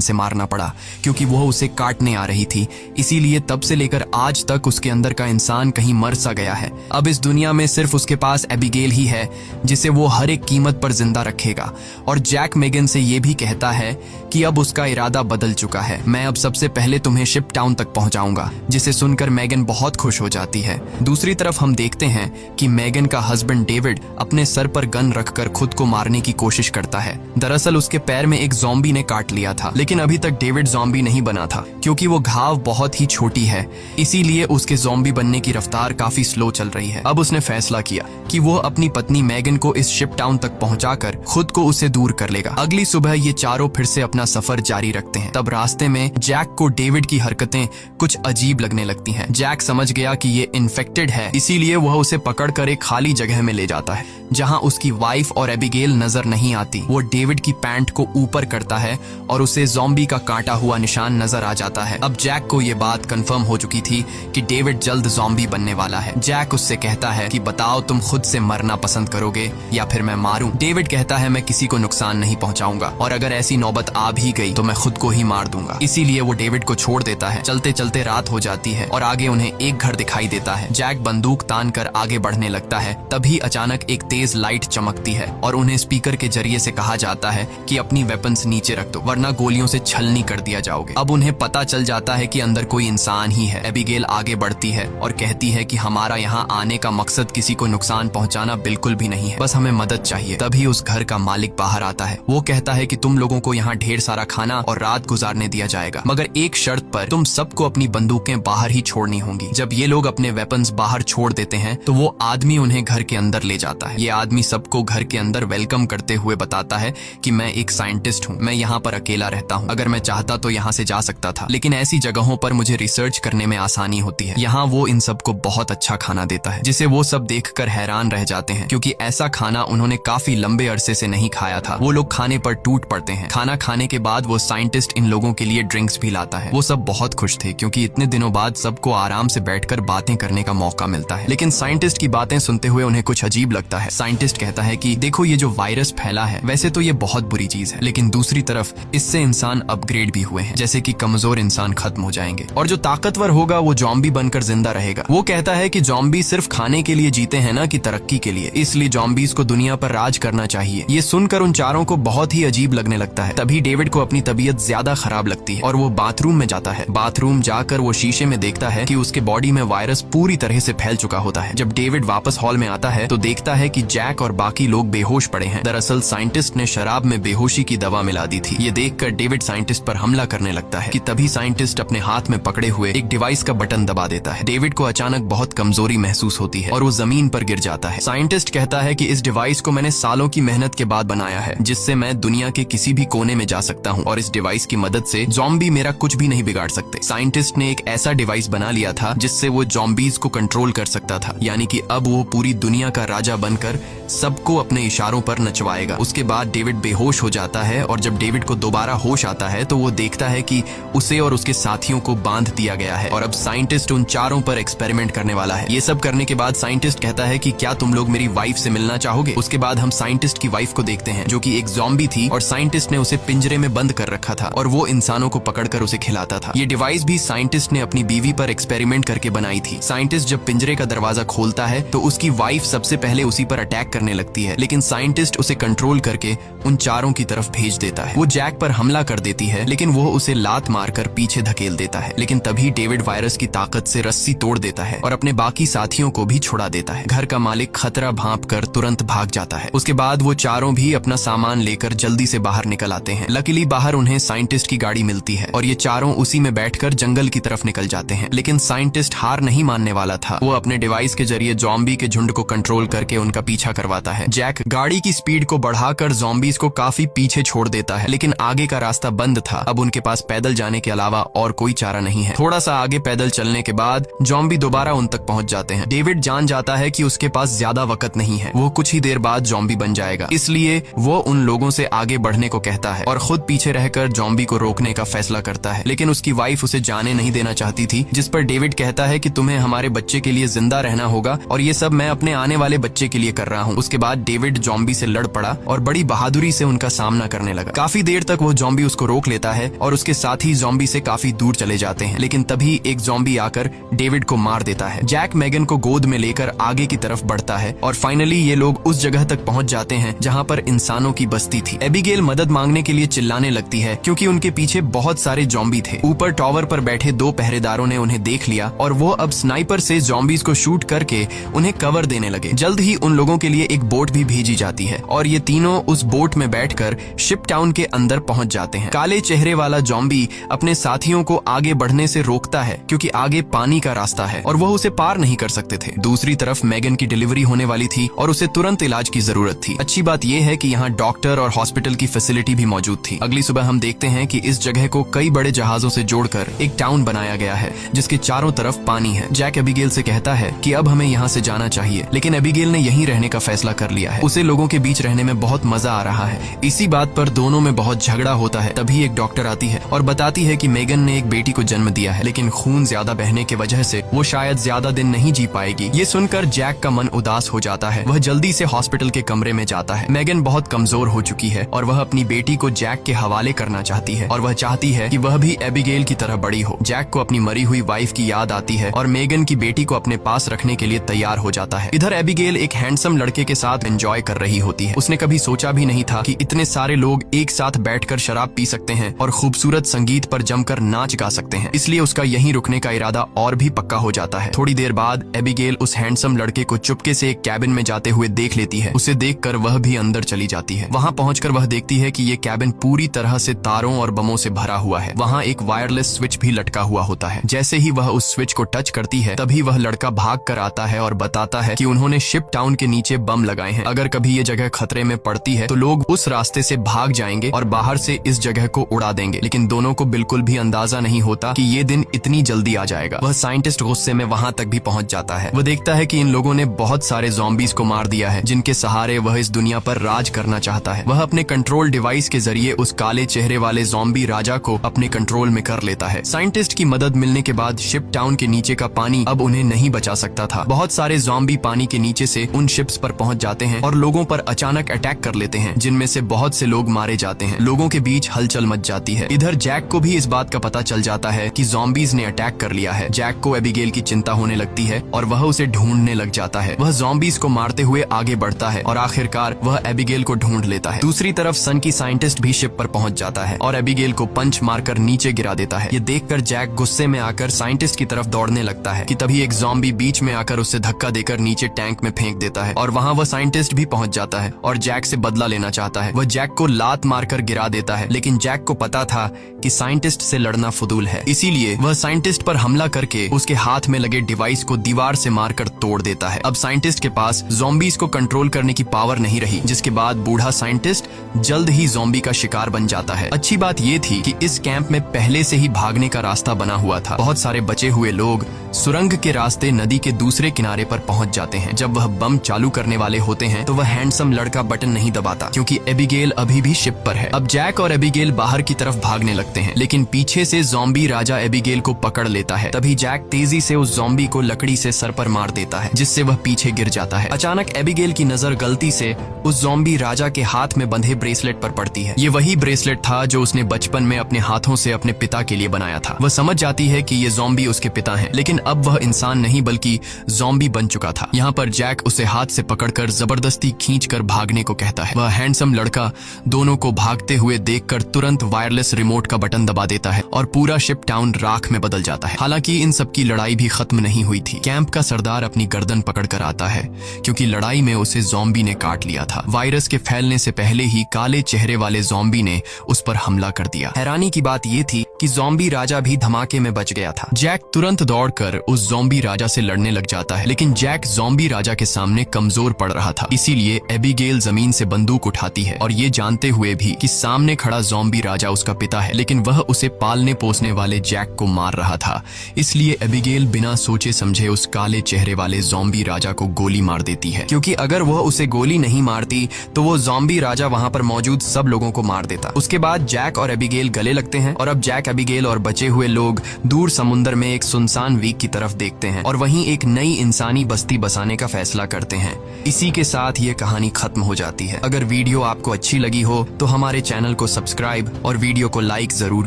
से मारना पड़ा क्योंकि वो उसे काटने आ रही थी। इसीलिए तब से लेकर आज तक उसके अंदर का इंसान कहीं मर सा गया है। अब इस दुनिया में सिर्फ उसके पास एबिगेल ही है जिसे वो हर एक कीमत पर जिंदा रखेगा। और जैक मेगन से ये भी कहता है कि अब उसका इरादा बदल चुका है। मैं अब सबसे पहले तुम्हें शिप टाउन तक पहुंचाऊंगा, जिसे सुनकर मेगन बहुत खुश हो जाती है। दूसरी तरफ हम देखते हैं कि मेगन का हस्बैंड डेविड अपने सर पर गन रखकर खुद को मारने की कोशिश करता है। दरअसल उसके पैर में एक ज़ॉम्बी ने काट लिया था, लेकिन अभी तक डेविड ज़ॉम्बी नहीं बना था क्योंकि वो घाव बहुत ही छोटी है, इसीलिए उसके ज़ॉम्बी बनने की रफ्तार काफी स्लो चल रही है। अब उसने फैसला किया कि वो अपनी पत्नी मेगन को इस शिप टाउन तक पहुंचाकर खुद को उससे दूर कर लेगा। अगली सुबह ये चारों फिर से अपना सफर जारी रखते हैं। तब रास्ते में जैक को डेविड की हरकतें कुछ अजीब लगने लगती हैं। जैक समझ गया कि ये इन्फेक्टेड है, इसीलिए वह उसे पकड़कर एक खाली जगह में ले जाता है जहां उसकी वाइफ और एबिगेल नजर नहीं आती। वो डेविड की पैंट को ऊपर करता है और उसे ज़ॉम्बी का काटा हुआ निशान नजर आ जाता है। अब जैक को ये बात कंफर्म हो चुकी थी कि डेविड जल्द ज़ॉम्बी बनने वाला है। जैक उससे कहता है कि बताओ तुम खुद से मरना पसंद करोगे या फिर मैं मारूं। डेविड कहता है मैं किसी को नुकसान नहीं पहुंचाऊंगा और अगर ऐसी नौबत आ भी गई तो मैं खुद को ही मार दूंगा। इसीलिए वो डेविड को छोड़ देता है। चलते चलते रात हो जाती है और आगे उन्हें एक घर दिखाई देता है। जैक बंदूक तान कर आगे बढ़ने लगता है। तभी अचानक एक तेज लाइट चमकती है और उन्हें स्पीकर के जरिए से कहा जाता है कि अपनी वेपन्स नीचे रख दो वरना गोलियों से छलनी कर दिया जाओगे। अब उन्हें पता चल जाता है कि अंदर कोई इंसान ही है। एबिगेल आगे बढ़ती है और कहती है कि हमारा यहाँ आने का मकसद किसी को नुकसान पहुँचाना बिल्कुल भी नहीं है, बस हमें मदद चाहिए। तभी उस घर का मालिक बाहर आता है। वो कहता है कि तुम लोगों को यहाँ ढेर सारा खाना और रात गुजारने दिया जाएगा, मगर एक शर्त पर, तुम सबको अपनी बंदूकें बाहर ही छोड़नी होंगी। जब ये लोग अपने वेपन्स बाहर छोड़ देते हैं तो वो आदमी उन्हें घर के अंदर ले जाता है। ये आदमी सबको घर के अंदर वेलकम करते हुए बताता है कि मैं एक साइंटिस्ट हूँ, मैं यहाँ पर अकेला रहता हूँ, अगर मैं चाहता तो यहाँ से जा सकता था, लेकिन ऐसी जगहों पर मुझे रिसर्च करने में आसानी होती है। यहाँ वो इन सबको बहुत अच्छा खाना देता है जिसे वो सब देखकर हैरान रह जाते हैं, क्योंकि ऐसा खाना उन्होंने काफी लंबे अरसे से नहीं खाया था। वो लोग खाने पर टूट पड़ते हैं। खाना खाने के बाद वो साइंटिस्ट इन लोगों के लिए ड्रिंक्स भी लाता है। वो सब बहुत खुश थे क्योंकि इतने दिनों बाद सबको आराम से बैठकर बातें करने का मौका मिलता है। लेकिन साइंटिस्ट की बातें सुनते हुए उन्हें कुछ अजीब लगता है। साइंटिस्ट कहता है कि देखो, ये जो वायरस फैला है वैसे तो ये बहुत बुरी चीज है, लेकिन दूसरी तरफ इससे इंसान अपग्रेड भी हुए हैं, जैसे कि कमजोर इंसान खत्म हो जाएंगे और जो ताकतवर होगा वो जॉम्बी बनकर जिंदा रहेगा। वो कहता है कि जॉम्बी सिर्फ खाने के लिए जीते हैं ना कि तरक्की के लिए, इसलिए जॉम्बीज को दुनिया पर राज करना चाहिए। ये सुनकर उन चारों को बहुत ही अजीब लगने लगता है। तभी डेविड को अपनी तबीयत ज्यादा खराब लगती है और वो बाथरूम में जाता है। बाथरूम जाकर वो शीशे में देखता है कि उसके बॉडी में वायरस पूरी तरह से फैल चुका होता है। जब डेविड वापस हॉल में आता है तो देखता है कि जैक और बाकी लोग बेहोश पड़े हैं। दरअसल साइंटिस्ट ने शराब में बेहोशी की दवा मिला दी थी। ये देखकर डेविड साइंटिस्ट पर हमला करने लगता है कि तभी साइंटिस्ट अपने हाथ में पकड़े हुए एक डिवाइस का बटन दबा देता है। डेविड को अचानक बहुत कमजोरी महसूस होती है और वो जमीन पर गिर जाता है। साइंटिस्ट कहता है कि इस डिवाइस को मैंने सालों की मेहनत के बाद बनाया है, जिससे मैं दुनिया के किसी भी कोने में जा सकता हूँ और इस डिवाइस की मदद से जॉम्बी मेरा कुछ भी नहीं बिगाड़ सकते। साइंटिस्ट ने एक ऐसा डिवाइस बना लिया था जिससे वो जॉम्बीज को कंट्रोल कर सकता था, यानी कि अब वो पूरी दुनिया का राजा बनकर सबको अपने इशारों पर नचवाएगा। उसके बाद डेविड बेहोश हो जाता है और जब डेविड को दोबारा होश आता है तो वो देखता है कि उसे और उसके साथियों को बांध दिया गया है और अब साइंटिस्ट उन चारों पर एक्सपेरिमेंट करने वाला है। ये सब करने के बाद साइंटिस्ट कहता है कि क्या तुम लोग मेरी वाइफ से मिलना चाहोगे। उसके बाद हम साइंटिस्ट की वाइफ को देखते हैं जो कि एक ज़ॉम्बी थी और साइंटिस्ट ने उसे पिंजरे में बंद कर रखा था और वो इंसानों को पकड़कर उसे खिलाता था। ये डिवाइस भी साइंटिस्ट ने अपनी बीवी पर एक्सपेरिमेंट करके बनाई थी। साइंटिस्ट जब पिंजरे का दरवाजा खोलता है तो उसकी वाइफ सबसे पहले उसी पर अटैक करने लगती है, लेकिन साइंटिस्ट उसे कंट्रोल करके उन चारों की तरफ भेज देता है। वो जैक पर हमला कर देती है, लेकिन वो उसे लात मारकर पीछे धकेल देता है। लेकिन तभी डेविड वायरस की ताकत से रस्सी तोड़ देता है और अपने बाकी साथियों को भी छुड़ा देता है। घर का मालिक खतरा भांप कर तुरंत भाग जाता है। उसके बाद वो चारों भी अपना सामान लेकर जल्दी से बाहर निकल आते हैं। लकीली बाहर उन्हें साइंटिस्ट की गाड़ी मिलती है और ये चारों उसी में बैठकर जंगल की तरफ निकल जाते हैं। लेकिन साइंटिस्ट हार नहीं मानने वाला था। वो अपने डिवाइस के जरिए जॉम्बी के झुंड को कंट्रोल करके उनका पीछा करवाता है। जैक गाड़ी की स्पीड को बढ़ाकर जॉम्बीज को काफी पीछे छोड़ देता है, लेकिन आगे का रास्ता बंद था। अब उनके पास पैदल जाने के अलावा और कोई चारा नहीं है। थोड़ा सा आगे पैदल चलने के बाद जॉम्बी दोबारा उन तक पहुंच जाते हैं। डेविड जान जाता है कि उसके पास ज्यादा वक्त नहीं है, वो कुछ ही देर बाद जॉम्बी बन जाएगा, इसलिए वो उन लोगों से आगे बढ़ने को कहता है और खुद पीछे रहकर जॉम्बी को रोकने का फैसला करता है। लेकिन उसकी वाइफ उसे जाने नहीं देना चाहती थी, जिस पर डेविड कहता है कि तुम्हें हमारे बच्चे के लिए जिंदा रहना होगा और ये सब मैं अपने आने वाले बच्चे के लिए कर रहा हूँ। उसके बाद डेविड जॉम्बी से लड़ पड़ा और बड़ी बहादुरी से उनका सामना करने लगा। काफी देर तक वो जॉम्बी उसको रोक लेता है और उसके साथी जॉम्बी से काफी दूर चले जाते हैं, लेकिन तभी एक जॉम्बी आकर डेविड को मार देता है। जैक मेगन को गोद में लेकर आगे की तरफ बढ़ता है और फाइनली ये लोग उस जगह तक पहुंच जाते हैं जहां पर इंसानों की बस्ती थी। एबिगेल मदद मांगने के लिए चिल्लाने लगती है क्योंकि उनके पीछे बहुत सारे जॉम्बी थे। ऊपर टावर पर बैठे 2 पहरेदारों ने उन्हें देख लिया और वो अब स्नाइपर से जॉम्बीज को शूट करके उन्हें कवर देने लगे। जल्द ही उन लोगों के लिए एक बोट भी भेजी जाती है और ये तीनों उस बोट में बैठकर शिप टाउन के अंदर पहुंच जाते हैं। काले चेहरे वाला जॉम्बी अपने साथियों को आगे बढ़ने से रोकता है क्योंकि आगे पानी का रास्ता है और वह उसे पार नहीं कर सकते थे। दूसरी तरफ मेगन की डिलीवरी होने वाली थी और उसे तुरंत इलाज की जरूरत थी। अच्छी बात यह है कि यहाँ डॉक्टर और हॉस्पिटल की फैसिलिटी भी मौजूद थी। अगली सुबह हम देखते हैं कि इस जगह को कई बड़े जहाजों से जोड़कर एक टाउन बनाया गया है जिसके चारों तरफ पानी है। जैक एबिगेल से कहता है कि अब हमें यहाँ से जाना चाहिए, लेकिन एबिगेल ने यहीं रहने का फैसला कर लिया है। उसे लोगों के बीच रहने में बहुत मजा आ रहा है। इसी बात पर दोनों में बहुत झगड़ा होता है। तभी एक डॉक्टर आती है और बताती है कि मेगन ने एक बेटी को जन्म दिया है, लेकिन खून ज्यादा बहने की वजह से वो शायद ज्यादा दिन नहीं जी पाएगी। ये सुनकर जैक का मन उदास हो जाता है। वह जल्दी से हॉस्पिटल के कमरे में जाता है। मेगन बहुत कमजोर हो चुकी है और वह अपनी बेटी को जैक के हवाले करना चाहती है और वह चाहती है कि वह भी एबिगेल की तरह बड़ी हो। जैक को अपनी मरी हुई वाइफ की याद आती है और मेगन की बेटी को अपने पास रखने के लिए तैयार हो जाता है। इधर एबिगेल एक हैंडसम लड़के के साथ एंजॉय कर रही होती है। उसने कभी सोचा भी नहीं था कि इतने सारे लोग एक साथ बैठकर शराब पी सकते हैं और खूबसूरत संगीत पर जमकर नाच गा सकते हैं। इसलिए उसका यहीं रुकने का इरादा और भी पक्का हो जाता है। थोड़ी देर बाद एबिगेल उस हैंडसम लड़के को चुपके से एक कैबिन में जाते हुए देख लेती है। उसे देखकर वह भी अंदर चली जाती है। वहां पहुंचकर वह देखती है कि ये कैबिन पूरी तरह से तारों और बमों से भरा हुआ है। वहां एक वायरलेस स्विच भी लटका हुआ होता है। जैसे ही वह उस स्विच को टच करती है तभी वह लड़का भाग कर आता है और बताता है कि उन्होंने शिप टाउन के नीचे बम लगाए हैं। अगर कभी ये जगह खतरे में पड़ती है तो लोग उस रास्ते से भाग जाएंगे और बाहर से इस जगह को उड़ा देंगे। लेकिन दोनों को बिल्कुल भी अंदाजा नहीं होता कि ये दिन इतनी जल्दी आ जाएगा। वह साइंटिस्ट गुस्से में वहां तक भी पहुंच जाता है। वह देखता है कि इन लोगों ने बहुत सारे ज़ॉम्बीज़ को मार दिया है जिनके सहारे वह इस दुनिया पर राज करना चाहता है। वह अपने कंट्रोल डिवाइस के जरिए उस काले चेहरे वाले ज़ॉम्बी राजा को अपने कंट्रोल में कर लेता है। साइंटिस्ट की मदद मिलने के बाद शिप टाउन के नीचे का पानी अब उन्हें नहीं बचा सकता था। बहुत सारे ज़ॉम्बी पानी के नीचे से उन शिप्स पर पहुंच जाते हैं और लोगों पर अचानक अटैक कर लेते हैं, जिनमें से बहुत से लोग मारे जाते हैं। लोगों के बीच हलचल मच जाती है। इधर जैक को भी इस बात का पता चल जाता है कि ज़ॉम्बीज़ ने अटैक कर लिया है। जैक को एबिगेल की चिंता होने लगती है और वह उसे ढूंढने लग जाता है। वह ज़ॉम्बीज़ को मारते हुए आगे बढ़ता है और आखिरकार वह एबिगेल को ढूंढ लेता है। दूसरी तरफ सन की साइंटिस्ट भी शिप पर पहुंच जाता है और एबिगेल को पंच मारकर नीचे गिरा देता है। ये देखकर जैक गुस्से में आकर साइंटिस्ट की तरफ दौड़ने लगता है कि तभी एक ज़ॉम्बी बीच में आकर उसे धक्का देकर नीचे टैंक में फेंक देता है और वहां वह साइंटिस्ट भी पहुंच जाता है और जैक से बदला लेना चाहता है। वह जैक को लात मारकर गिरा देता है, लेकिन जैक को पता था कि साइंटिस्ट से लड़ना फुदूल है। इसीलिए वह साइंटिस्ट पर हमला करके उसके हाथ में लगे डिवाइस को दीवार से मारकर तोड़ देता है। अब साइंटिस्ट के पास ज़ॉम्बीज़ को कंट्रोल करने की पावर नहीं रही, जिसके बाद बूढ़ा साइंटिस्ट जल्द ही ज़ॉम्बी का शिकार बन जाता है। अच्छी बात यह थी कि इस कैंप में पहले से ही भागने का रास्ता बना हुआ था। बहुत सारे बचे हुए लोग सुरंग के रास्ते नदी के दूसरे किनारे पर पहुंच जाते हैं। जब वह बम चालू करने वाले होते हैं तो वह हैंडसम लड़का बटन नहीं दबाता, क्योंकि एबिगेल अभी भी शिप पर है। अब जैक और एबिगेल बाहर की तरफ भागने लगते हैं, लेकिन पीछे से ज़ॉम्बी राजा एबिगेल को पकड़ लेता है। तभी जैक तेजी से उस ज़ॉम्बी को लकड़ी से सर पर मार देता है, जिससे वह पीछे गिर जाता है। अचानक एबिगेल की नजर गलती से उस ज़ॉम्बी राजा के हाथ में बंधे ब्रेसलेट पर पड़ती है। ये वही ब्रेसलेट था जो उसने बचपन में अपने हाथों से अपने पिता के लिए बनाया था। वह समझ जाती है कि ये ज़ॉम्बी उसके पिता हैं, लेकिन अब वह इंसान नहीं बल्कि ज़ॉम्बी बन चुका था। यहाँ पर जैक उसे हाथ से पकड़कर जबरदस्ती खींचकर भागने को कहता है। वह हैंडसम लड़का दोनों को भागते हुए देखकर तुरंत वायरलेस रिमोट का बटन दबा देता है और पूरा शिप टाउन राख में बदल जाता है। हालांकि इन सब की लड़ाई भी खत्म नहीं हुई थी। कैंप का सरदार अपनी गर्दन पकड़कर आता है, क्योंकि लड़ाई में उसे ज़ॉम्बी ने काट लिया था। वायरस के फैलने से पहले ही काले चेहरे वाले ज़ॉम्बी ने उस पर हमला कर दिया। हैरानी की बात यह थी कि ज़ॉम्बी राजा भी धमाके में बच गया था। जैक तुरंत दौड़कर उस ज़ॉम्बी राजा से लड़ने लग जाता है, लेकिन जैक ज़ॉम्बी राजा के सामने कमजोर पड़ रहा था। इसीलिए एबिगेल जमीन से बंदूक उठाती है और ये जानते हुए भी कि सामने खड़ा ज़ॉम्बी राजा उसका पिता है, लेकिन वह उसे पालने पोसने वाले जैक को मार रहा था। इसलिए एबिगेल बिना सोचे समझे उस काले चेहरे वाले ज़ॉम्बी राजा को गोली मार देती है, क्योंकि अगर वह उसे गोली नहीं मारती तो वो ज़ॉम्बी राजा वहां पर मौजूद सब लोगों को मार देता। उसके बाद जैक और एबिगेल गले लगते हैं और अब जैक, एबिगेल और बचे हुए लोग दूर समुद्र में एक सुनसान द्वीप की तरफ देखते हैं और वहीं एक नई इंसानी बस्ती बसाने का फैसला करते हैं। इसी के साथ ये कहानी खत्म हो जाती है। अगर वीडियो आपको अच्छी लगी हो तो हमारे चैनल को सब्सक्राइब और वीडियो को लाइक जरूर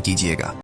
कीजिएगा।